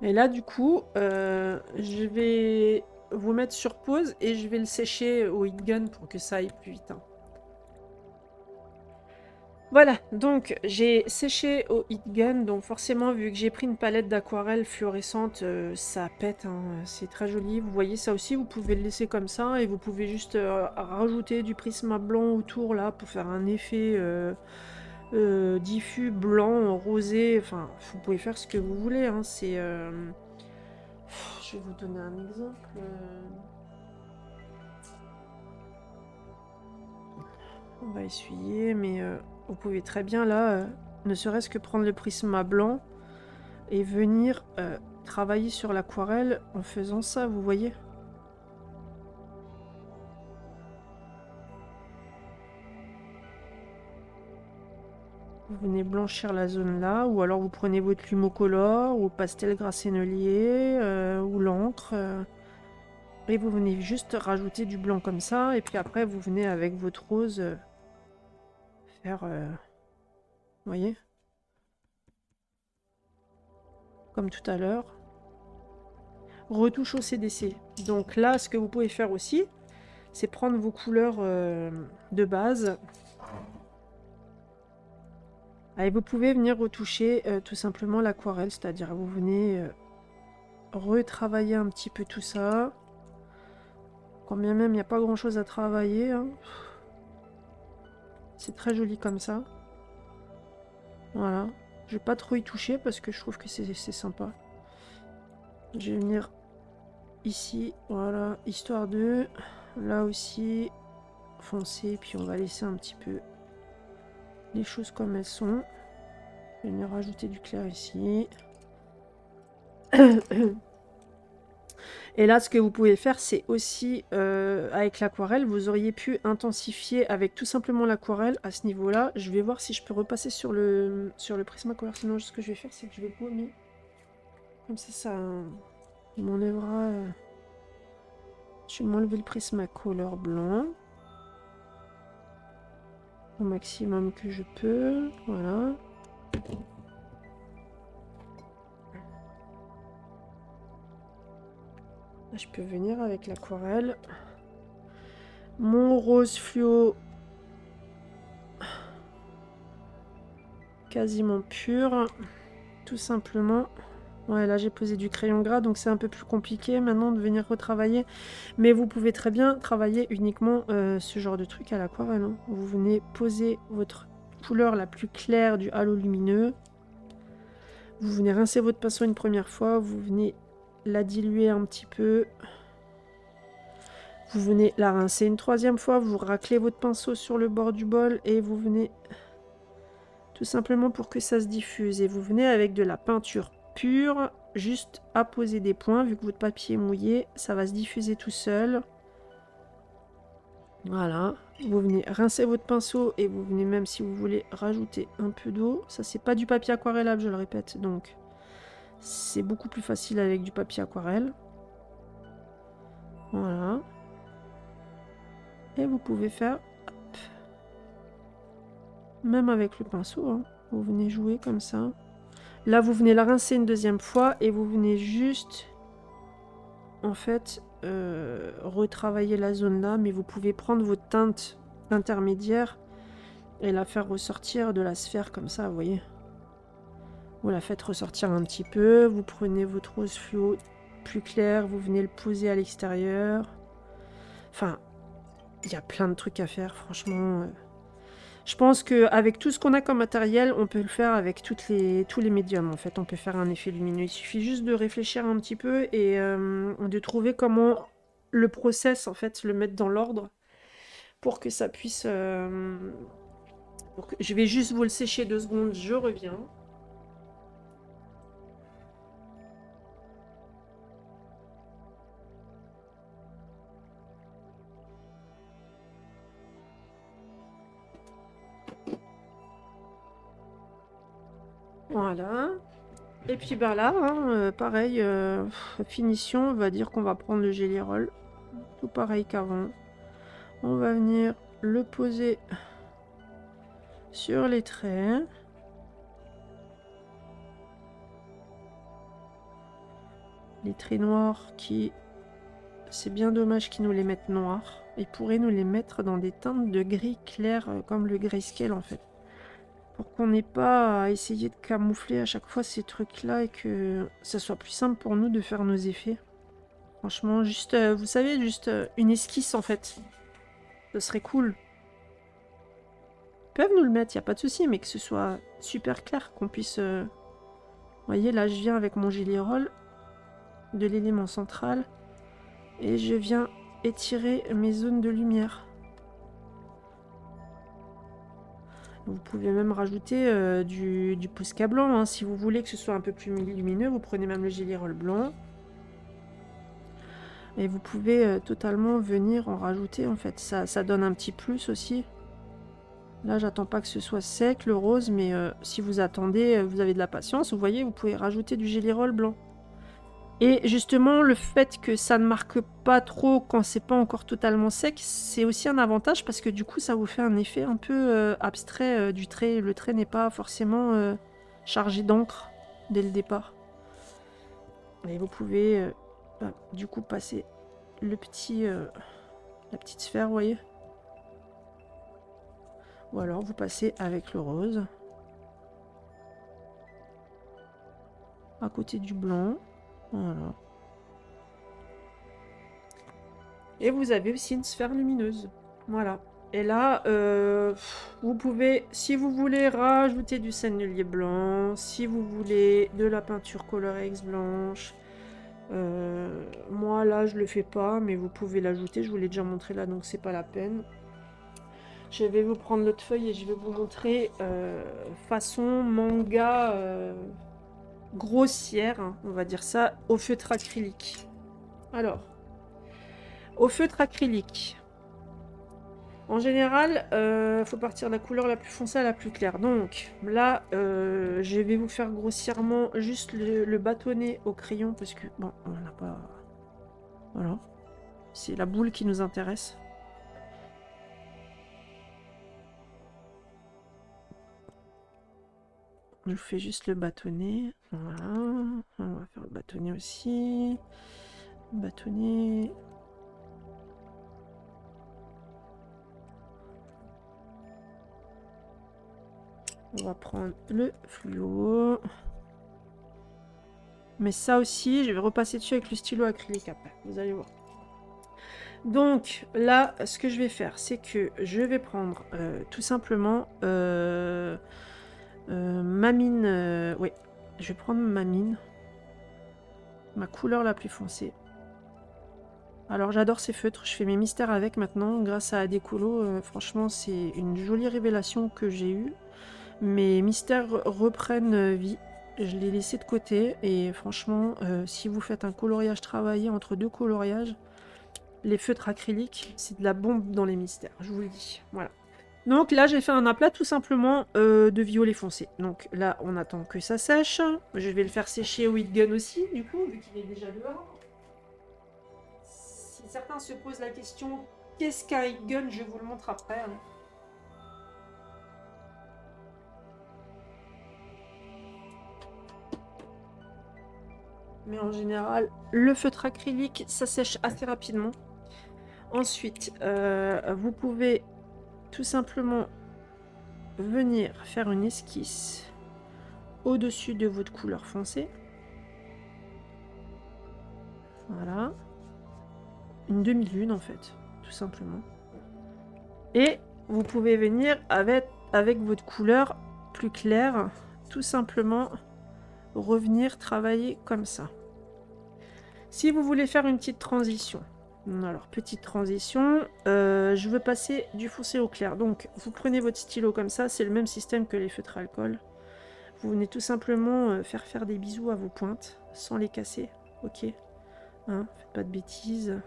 A: Et là, du coup, je vais vous mettre sur pause et je vais le sécher au heat gun pour que ça aille plus vite, hein. Voilà, donc j'ai séché au heat gun, donc forcément, vu que j'ai pris une palette d'aquarelle fluorescente, ça pète, hein, c'est très joli. Vous voyez ça aussi, vous pouvez le laisser comme ça et vous pouvez juste rajouter du prisme blanc autour là pour faire un effet diffus, blanc, rosé. Enfin, vous pouvez faire ce que vous voulez, hein, c'est... Je vais vous donner un exemple. On va essuyer, mais vous pouvez très bien là, ne serait-ce que prendre le prisme blanc et venir travailler sur l'aquarelle en faisant ça, vous voyez? Vous venez blanchir la zone là, ou alors vous prenez votre Lumocolor, ou pastel grassennelier, ou l'encre, et vous venez juste rajouter du blanc comme ça, et puis après vous venez avec votre rose faire, vous voyez? Comme tout à l'heure. Retouche au CDC. Donc là, ce que vous pouvez faire aussi, c'est prendre vos couleurs de base. Et vous pouvez venir retoucher tout simplement l'aquarelle, c'est-à-dire vous venez retravailler un petit peu tout ça. Quand bien même il n'y a pas grand-chose à travailler, hein. C'est très joli comme ça. Voilà. Je vais pas trop y toucher parce que je trouve que c'est sympa. Je vais venir ici, voilà, histoire de... Là aussi, foncer, puis on va laisser un petit peu les choses comme elles sont. Je vais venir rajouter du clair ici. Et là, ce que vous pouvez faire, c'est aussi, avec l'aquarelle, vous auriez pu intensifier avec tout simplement l'aquarelle à ce niveau-là. Je vais voir si je peux repasser sur le Prismacolor. Sinon, ce que je vais faire, c'est que je vais gommer. Comme ça m'enlèvera... Je vais m'enlever le Prismacolor blanc. Au maximum que je peux. Voilà. Là, je peux venir avec l'aquarelle. Mon rose fluo quasiment pur, tout simplement. Ouais, là j'ai posé du crayon gras, donc c'est un peu plus compliqué maintenant de venir retravailler. Mais vous pouvez très bien travailler uniquement ce genre de truc à l'aquarelle, hein. Vous venez poser votre couleur la plus claire du halo lumineux. Vous venez rincer votre pinceau une première fois, vous venez la diluer un petit peu. Vous venez la rincer une troisième fois, vous raclez votre pinceau sur le bord du bol et vous venez tout simplement pour que ça se diffuse. Et vous venez avec de la peinture pure, juste apposer des points. Vu que votre papier est mouillé, ça va se diffuser tout seul. Voilà. Vous venez rincer votre pinceau et vous venez même, si vous voulez, rajouter un peu d'eau. Ça, c'est pas du papier aquarellable, je le répète. Donc, c'est beaucoup plus facile avec du papier aquarelle. Voilà. Et vous pouvez faire... hop, même avec le pinceau, hein. Vous venez jouer comme ça. Là, vous venez la rincer une deuxième fois et vous venez juste, en fait, retravailler la zone là. Mais vous pouvez prendre votre teinte intermédiaire et la faire ressortir de la sphère comme ça, vous voyez. Vous la faites ressortir un petit peu. Vous prenez votre rose fluo plus clair, vous venez le poser à l'extérieur. Enfin, il y a plein de trucs à faire, franchement. Je pense qu'avec tout ce qu'on a comme matériel, on peut le faire avec tous les médiums, en fait. On peut faire un effet lumineux. Il suffit juste de réfléchir un petit peu et de trouver comment le process, en fait, le mettre dans l'ordre pour que ça puisse... Je vais juste vous le sécher 2 secondes, je reviens. Voilà. Et puis ben là, hein, pareil, finition, on va dire qu'on va prendre le Gelly Roll. Tout pareil qu'avant. On va venir le poser sur les traits. les traits noirs qui... C'est bien dommage qu'ils nous les mettent noirs. Ils pourraient nous les mettre dans des teintes de gris clair, comme le grayscale en fait. Pour qu'on n'ait pas à essayer de camoufler à chaque fois ces trucs-là et que ça soit plus simple pour nous de faire nos effets. Franchement, juste, vous savez, juste une esquisse en fait. Ce serait cool. Ils peuvent nous le mettre, il n'y a pas de souci, mais que ce soit super clair, qu'on puisse... Vous voyez, là, je viens avec mon gilet roll de l'élément central et je viens étirer mes zones de lumière. Vous pouvez même rajouter du Posca blanc, hein, si vous voulez que ce soit un peu plus lumineux. Vous prenez même le gilet roll blanc. Et vous pouvez totalement venir en rajouter, en fait. Ça donne un petit plus aussi. Là, j'attends pas que ce soit sec, le rose, mais si vous attendez, vous avez de la patience, vous voyez, vous pouvez rajouter du gilet roll blanc. Et justement, le fait que ça ne marque pas trop quand c'est pas encore totalement sec, c'est aussi un avantage parce que du coup, ça vous fait un effet un peu abstrait du trait. Le trait n'est pas forcément chargé d'encre dès le départ. Et vous pouvez du coup passer le la petite sphère, vous voyez. Ou alors vous passez avec le rose à côté du blanc. Voilà. Et vous avez aussi une sphère lumineuse. Voilà. Et là, vous pouvez, si vous voulez, rajouter du sennelier blanc, si vous voulez de la peinture Colorex blanche. Moi, là, je le fais pas, mais vous pouvez l'ajouter. Je vous l'ai déjà montré là, donc c'est pas la peine. Je vais vous prendre l'autre feuille et je vais vous montrer façon manga grossière, hein, on va dire ça, au feutre acrylique. Alors, au feutre acrylique, en général, faut partir de la couleur la plus foncée à la plus claire. Donc là, je vais vous faire grossièrement juste le bâtonnet au crayon parce que, bon, on n'a pas... Voilà. C'est la boule qui nous intéresse. Je vous fais juste le bâtonnet. Voilà. On va faire le bâtonnet aussi. Bâtonnet. On va prendre le fluo. Mais ça aussi, je vais repasser dessus avec le stylo acrylique après. Vous allez voir. Donc là, ce que je vais faire, c'est que je vais prendre tout simplement ma mine. Oui, je vais prendre ma mine. Ma couleur la plus foncée. Alors j'adore ces feutres, je fais mes mystères avec maintenant grâce à Adécolo. Franchement, c'est une jolie révélation que j'ai eue. Mes mystères reprennent vie. Je l'ai laissé de côté et franchement, si vous faites un coloriage travaillé entre deux coloriages, les feutres acryliques, c'est de la bombe dans les mystères, je vous le dis. Voilà. Donc là, j'ai fait un aplat tout simplement de violet foncé. Donc là, on attend que ça sèche. Je vais le faire sécher au heat gun aussi, du coup, vu qu'il est déjà dehors. Si certains se posent la question, qu'est-ce qu'un heat gun? Je vous le montre après. Hein. Mais en général, le feutre acrylique, ça sèche assez rapidement. Ensuite, vous pouvez tout simplement venir faire une esquisse au-dessus de votre couleur foncée. Voilà. Une demi-lune en fait, tout simplement. Et vous pouvez venir avec votre couleur plus claire, tout simplement revenir travailler comme ça. Si vous voulez faire une petite transition, alors petite transition, je veux passer du foncé au clair. Donc vous prenez votre stylo comme ça, c'est le même système que les feutres alcool. Vous venez tout simplement faire des bisous à vos pointes sans les casser, ok, hein, faites pas de bêtises.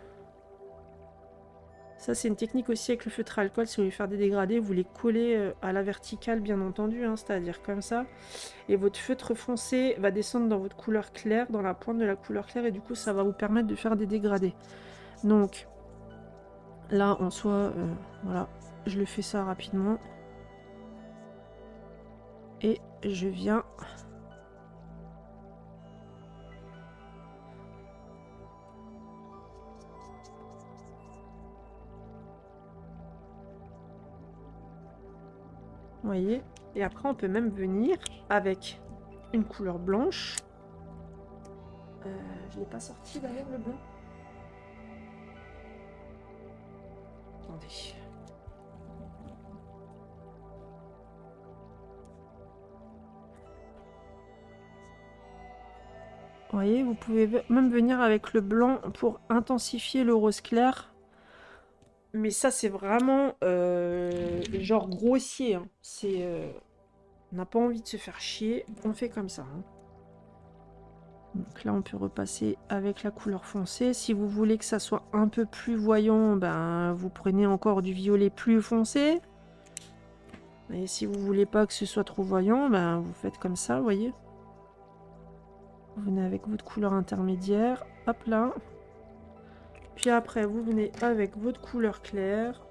A: Ça, c'est une technique aussi avec le feutre à alcool. Si vous voulez faire des dégradés, vous les collez à la verticale, bien entendu, hein, c'est-à-dire comme ça. Et votre feutre foncé va descendre dans votre couleur claire, dans la pointe de la couleur claire, et du coup, ça va vous permettre de faire des dégradés. Donc, là, en soi, voilà, je le fais ça rapidement. Et je viens voyez? Et après, on peut même venir avec une couleur blanche. Je l'ai pas sorti d'ailleurs, le blanc. Attendez. Vous voyez, vous pouvez même venir avec le blanc pour intensifier le rose clair. Mais ça, c'est vraiment genre grossier. Hein. C'est, on n'a pas envie de se faire chier. On fait comme ça. Hein. Donc là, on peut repasser avec la couleur foncée. Si vous voulez que ça soit un peu plus voyant, ben, vous prenez encore du violet plus foncé. Et si vous voulez pas que ce soit trop voyant, ben, vous faites comme ça, vous voyez. Vous venez avec votre couleur intermédiaire. Hop là. Puis après, vous venez avec votre couleur claire.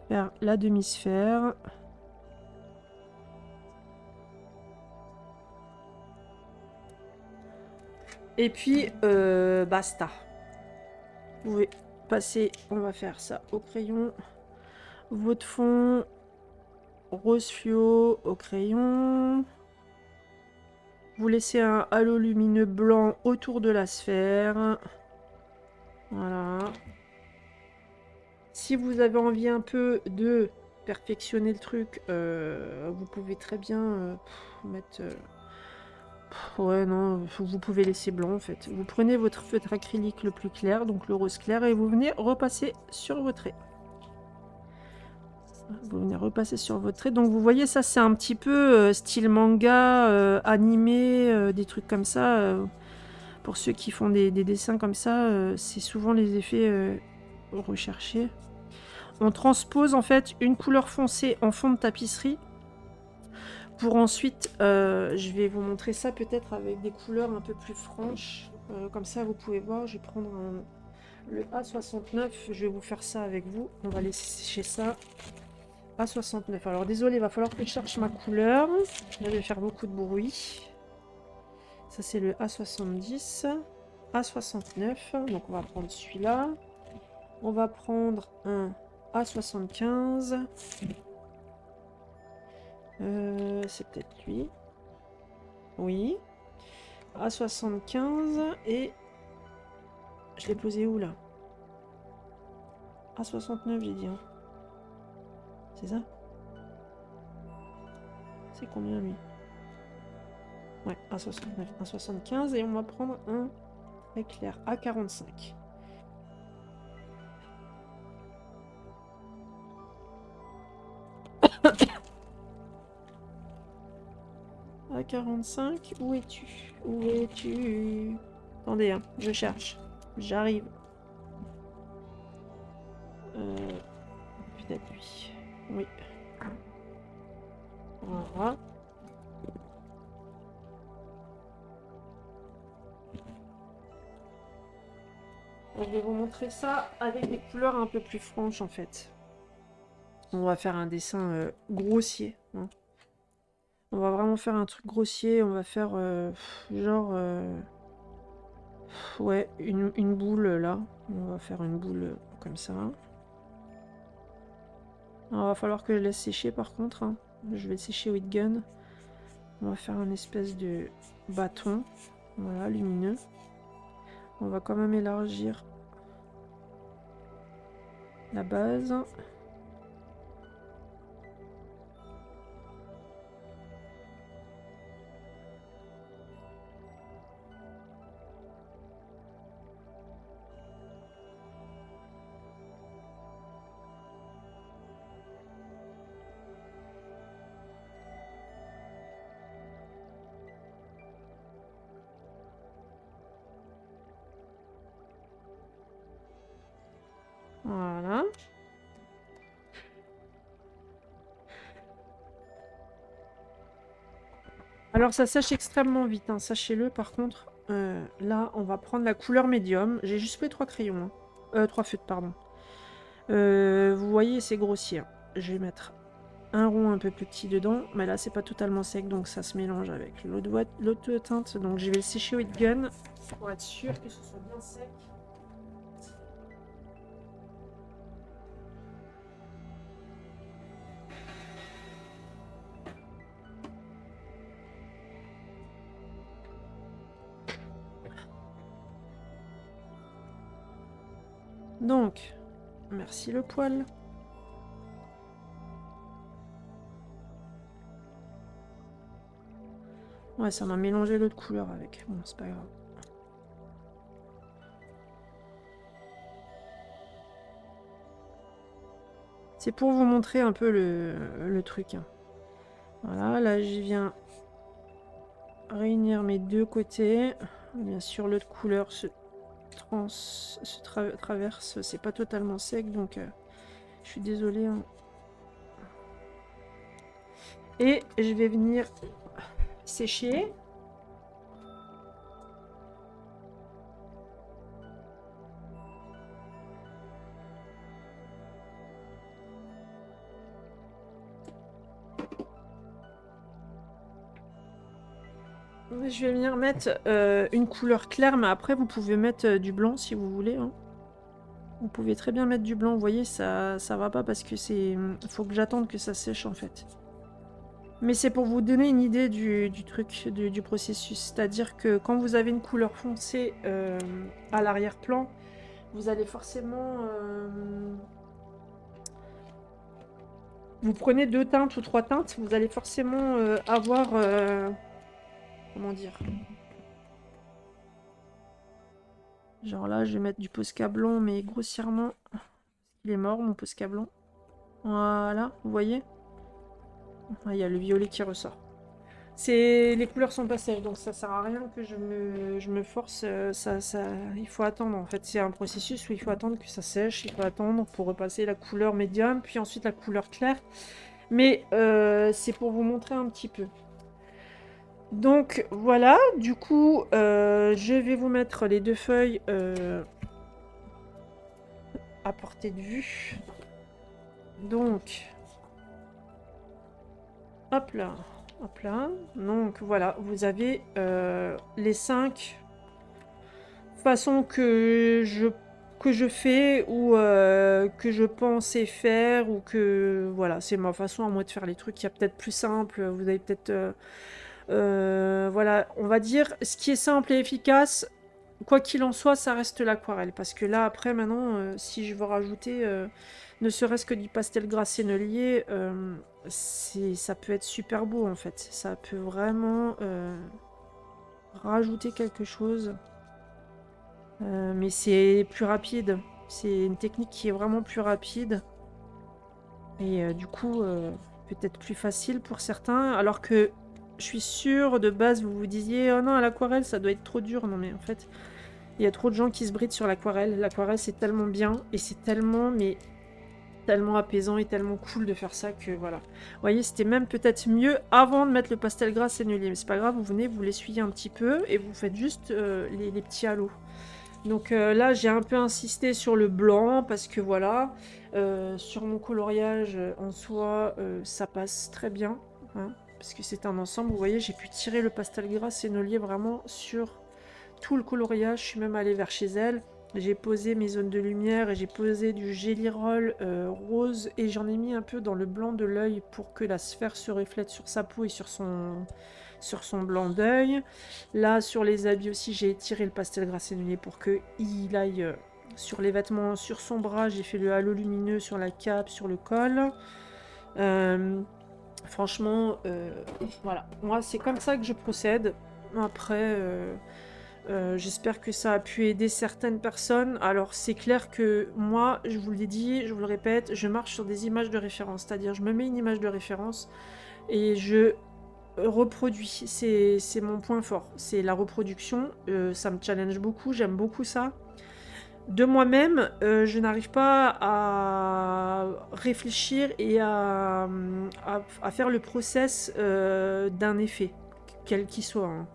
A: Faire la demi-sphère. Et puis, basta. Vous pouvez passer, on va faire ça au crayon. Votre fond, rose fluo au crayon. Vous laissez un halo lumineux blanc autour de la sphère. Voilà. Si vous avez envie un peu de perfectionner le truc, vous pouvez très bien mettre... ouais, non, vous pouvez laisser blanc en fait. Vous prenez votre feutre acrylique le plus clair, donc le rose clair, et vous venez repasser sur vos traits. Vous venez repasser sur votre trait. Donc vous voyez, ça c'est un petit peu style manga, animé, des trucs comme ça. Pour ceux qui font des dessins comme ça, c'est souvent les effets recherchés. On transpose en fait une couleur foncée en fond de tapisserie. Pour ensuite, je vais vous montrer ça peut-être avec des couleurs un peu plus franches. Comme ça, vous pouvez voir, je vais prendre le A69. Je vais vous faire ça avec vous. On va laisser sécher ça. A69. Alors désolé, il va falloir que je cherche ma couleur. Je vais faire beaucoup de bruit. Ça c'est le A70. A69. Donc on va prendre celui-là. On va prendre un A75. C'est peut-être lui. Oui. A75 et... Je l'ai posé où là? A69 j'ai dit. Hein. C'est ça? C'est combien lui? Ouais, A69, A75 et on va prendre un très clair, A45. A45, où es-tu? Où es-tu? Attendez, hein, je cherche. J'arrive. Peut-être lui. Oui. Voilà. Je vais vous montrer ça avec des couleurs un peu plus franches en fait. On va faire un dessin grossier. Hein. On va vraiment faire un truc grossier. On va faire genre... ouais, une boule là. On va faire une boule comme ça. Alors, va falloir que je laisse sécher par contre. Hein. Je vais le sécher with gun. On va faire un espèce de bâton. Voilà, lumineux. On va quand même élargir la base. Voilà. Alors ça sèche extrêmement vite, hein, sachez-le par contre. Là, on va prendre la couleur médium. J'ai juste pris 3 crayons. Hein. 3 feutres, pardon. Vous voyez, c'est grossier. Hein. Je vais mettre un rond un peu plus petit dedans. Mais là, c'est pas totalement sec, donc ça se mélange avec l'autre teinte. Donc je vais le sécher with gun pour être sûr que ce soit bien sec. Donc, merci le poil. Ouais, ça m'a mélangé l'autre couleur avec. Bon, c'est pas grave. C'est pour vous montrer un peu le truc. Hein. Voilà, là, je viens réunir mes deux côtés. Bien sûr, l'autre couleur se traverse. C'est pas totalement sec, donc je suis désolée. Hein. Et je vais venir sécher. Je vais venir mettre une couleur claire, mais après vous pouvez mettre du blanc si vous voulez. Hein. Vous pouvez très bien mettre du blanc, vous voyez, ça va pas parce que c'est... faut que j'attende que ça sèche en fait. Mais c'est pour vous donner une idée du truc, du processus. C'est-à-dire que quand vous avez une couleur foncée à l'arrière-plan, vous allez forcément... vous prenez 2 teintes ou 3 teintes, vous allez forcément avoir... comment dire? Genre là, je vais mettre du Posca blanc, mais grossièrement. Il est mort, mon Posca blanc. Voilà, vous voyez? Ah, il y a le violet qui ressort. Les couleurs sont pas sèches, donc ça sert à rien que je me force. Il faut attendre, en fait. C'est un processus où il faut attendre que ça sèche. Il faut attendre pour repasser la couleur médium, puis ensuite la couleur claire. Mais c'est pour vous montrer un petit peu. Donc voilà, du coup, je vais vous mettre les 2 feuilles à portée de vue. Donc, hop là, hop là. Donc voilà, vous avez les 5 façons que je fais ou que je pensais faire ou que voilà, c'est ma façon à moi de faire les trucs. Il y a peut-être plus simple, vous avez peut-être voilà, on va dire ce qui est simple et efficace. Quoi qu'il en soit, ça reste l'aquarelle. Parce que là, après, maintenant, si je veux rajouter ne serait-ce que du pastel gras sennelier, ça peut être super beau, en fait. Ça peut vraiment rajouter quelque chose. Mais c'est plus rapide. C'est une technique qui est vraiment plus rapide. Et du coup, peut-être plus facile pour certains. Alors que je suis sûre, de base, vous vous disiez « Oh non, à l'aquarelle, ça doit être trop dur. » Non, mais en fait... Il y a trop de gens qui se brident sur l'aquarelle. L'aquarelle, c'est tellement bien et c'est tellement, mais tellement apaisant et tellement cool de faire ça que voilà. Vous voyez, c'était même peut-être mieux avant de mettre le pastel gras sennelier. Mais c'est pas grave, vous venez, vous l'essuyez un petit peu et vous faites juste les petits halos. Donc là, j'ai un peu insisté sur le blanc parce que voilà, sur mon coloriage en soi, ça passe très bien. Hein, parce que c'est un ensemble. Vous voyez, j'ai pu tirer le pastel gras sennelier vraiment sur... tout le coloriage. Je suis même allée vers chez elle. J'ai posé mes zones de lumière et j'ai posé du Jelly Roll rose et j'en ai mis un peu dans le blanc de l'œil pour que la sphère se reflète sur sa peau et sur son blanc d'œil. Là, sur les habits aussi, j'ai étiré le pastel gras sennelier pour qu'il aille sur les vêtements, sur son bras. J'ai fait le halo lumineux sur la cape, sur le col. Franchement, voilà. Moi, c'est comme ça que je procède. Après... j'espère que ça a pu aider certaines personnes. Alors c'est clair que moi, je vous l'ai dit, je vous le répète, je marche sur des images de référence. C'est-à-dire je me mets une image de référence et je reproduis. C'est mon point fort. C'est la reproduction. Ça me challenge beaucoup, j'aime beaucoup ça. De moi-même, je n'arrive pas à réfléchir et à faire le process d'un effet, quel qu'il soit. Hein.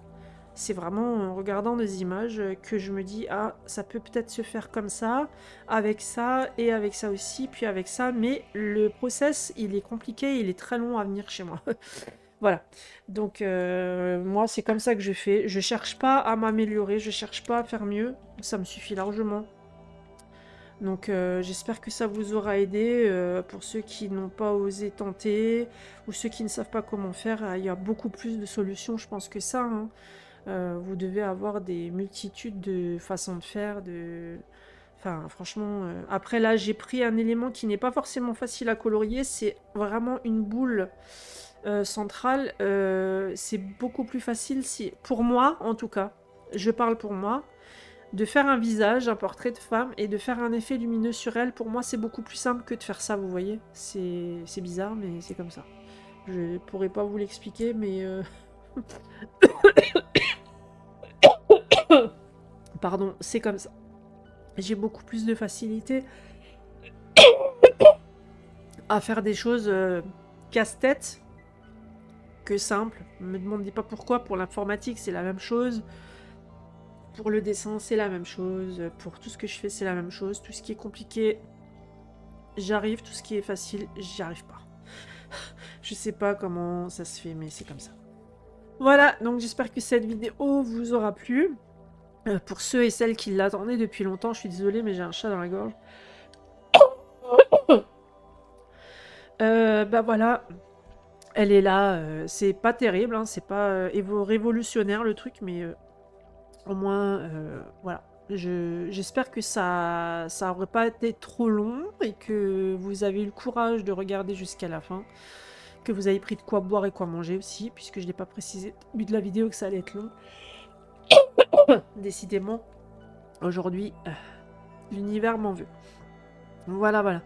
A: C'est vraiment en regardant des images que je me dis « Ah, ça peut peut-être se faire comme ça, avec ça, et avec ça aussi, puis avec ça. » Mais le process, il est compliqué, il est très long à venir chez moi. Voilà. Donc, moi, c'est comme ça que je fais. Je cherche pas à m'améliorer, je cherche pas à faire mieux. Ça me suffit largement. Donc, j'espère que ça vous aura aidé. Pour ceux qui n'ont pas osé tenter, ou ceux qui ne savent pas comment faire, il y a beaucoup plus de solutions, je pense, que ça. Hein. Vous devez avoir des multitudes de façons de faire, Enfin, franchement, après là, j'ai pris un élément qui n'est pas forcément facile à colorier. C'est vraiment une boule centrale. C'est beaucoup plus facile, si, pour moi en tout cas, je parle pour moi, de faire un visage, un portrait de femme, et de faire un effet lumineux sur elle. Pour moi, c'est beaucoup plus simple que de faire ça, vous voyez. C'est bizarre, mais c'est comme ça. Je pourrais pas vous l'expliquer, mais... Pardon, c'est comme ça. J'ai beaucoup plus de facilité à faire des choses casse-tête que simple. Me demandez pas pourquoi. Pour l'informatique, c'est la même chose. Pour le dessin, c'est la même chose. Pour tout ce que je fais, c'est la même chose. Tout ce qui est compliqué, j'arrive. Tout ce qui est facile, j'y arrive pas. Je sais pas comment ça se fait, mais c'est comme ça. Voilà, donc j'espère que cette vidéo vous aura plu. Pour ceux et celles qui l'attendaient depuis longtemps, je suis désolée, mais j'ai un chat dans la gorge. Bah voilà, elle est là. C'est pas terrible, hein, c'est pas révolutionnaire le truc, mais au moins, voilà. J'espère que ça aurait pas été trop long et que vous avez eu le courage de regarder jusqu'à la fin. Que vous avez pris de quoi boire et quoi manger aussi, puisque je n'ai pas précisé au début de la vidéo que ça allait être long. Décidément, aujourd'hui, l'univers m'en veut. Voilà, voilà.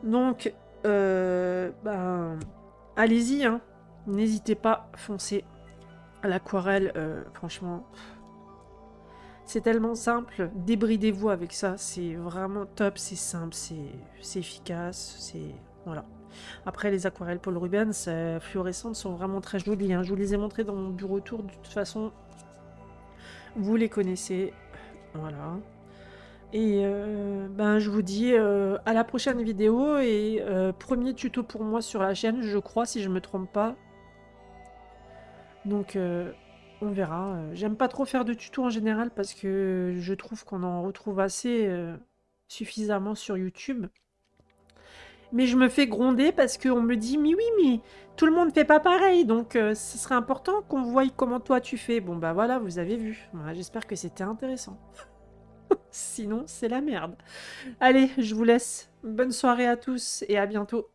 A: Donc, ben, allez-y, hein. N'hésitez pas, foncez. L'aquarelle, franchement, c'est tellement simple. Débridez-vous avec ça. C'est vraiment top, c'est simple, c'est efficace, c'est... Voilà. Après, les aquarelles Paul Rubens fluorescentes sont vraiment très jolies, hein. Je vous les ai montrées dans mon bureau tour. De toute façon, vous les connaissez. Voilà. Et ben, je vous dis à la prochaine vidéo. Et premier tuto pour moi sur la chaîne, je crois, si je me trompe pas. Donc, on verra. J'aime pas trop faire de tutos en général parce que je trouve qu'on en retrouve assez suffisamment sur YouTube. Mais je me fais gronder parce qu'on me dit, mais oui, mais tout le monde fait pas pareil, donc ce serait important qu'on voie comment toi tu fais. Bon bah voilà, vous avez vu. Voilà, j'espère que c'était intéressant. Sinon, c'est la merde. Allez, je vous laisse. Bonne soirée à tous et à bientôt.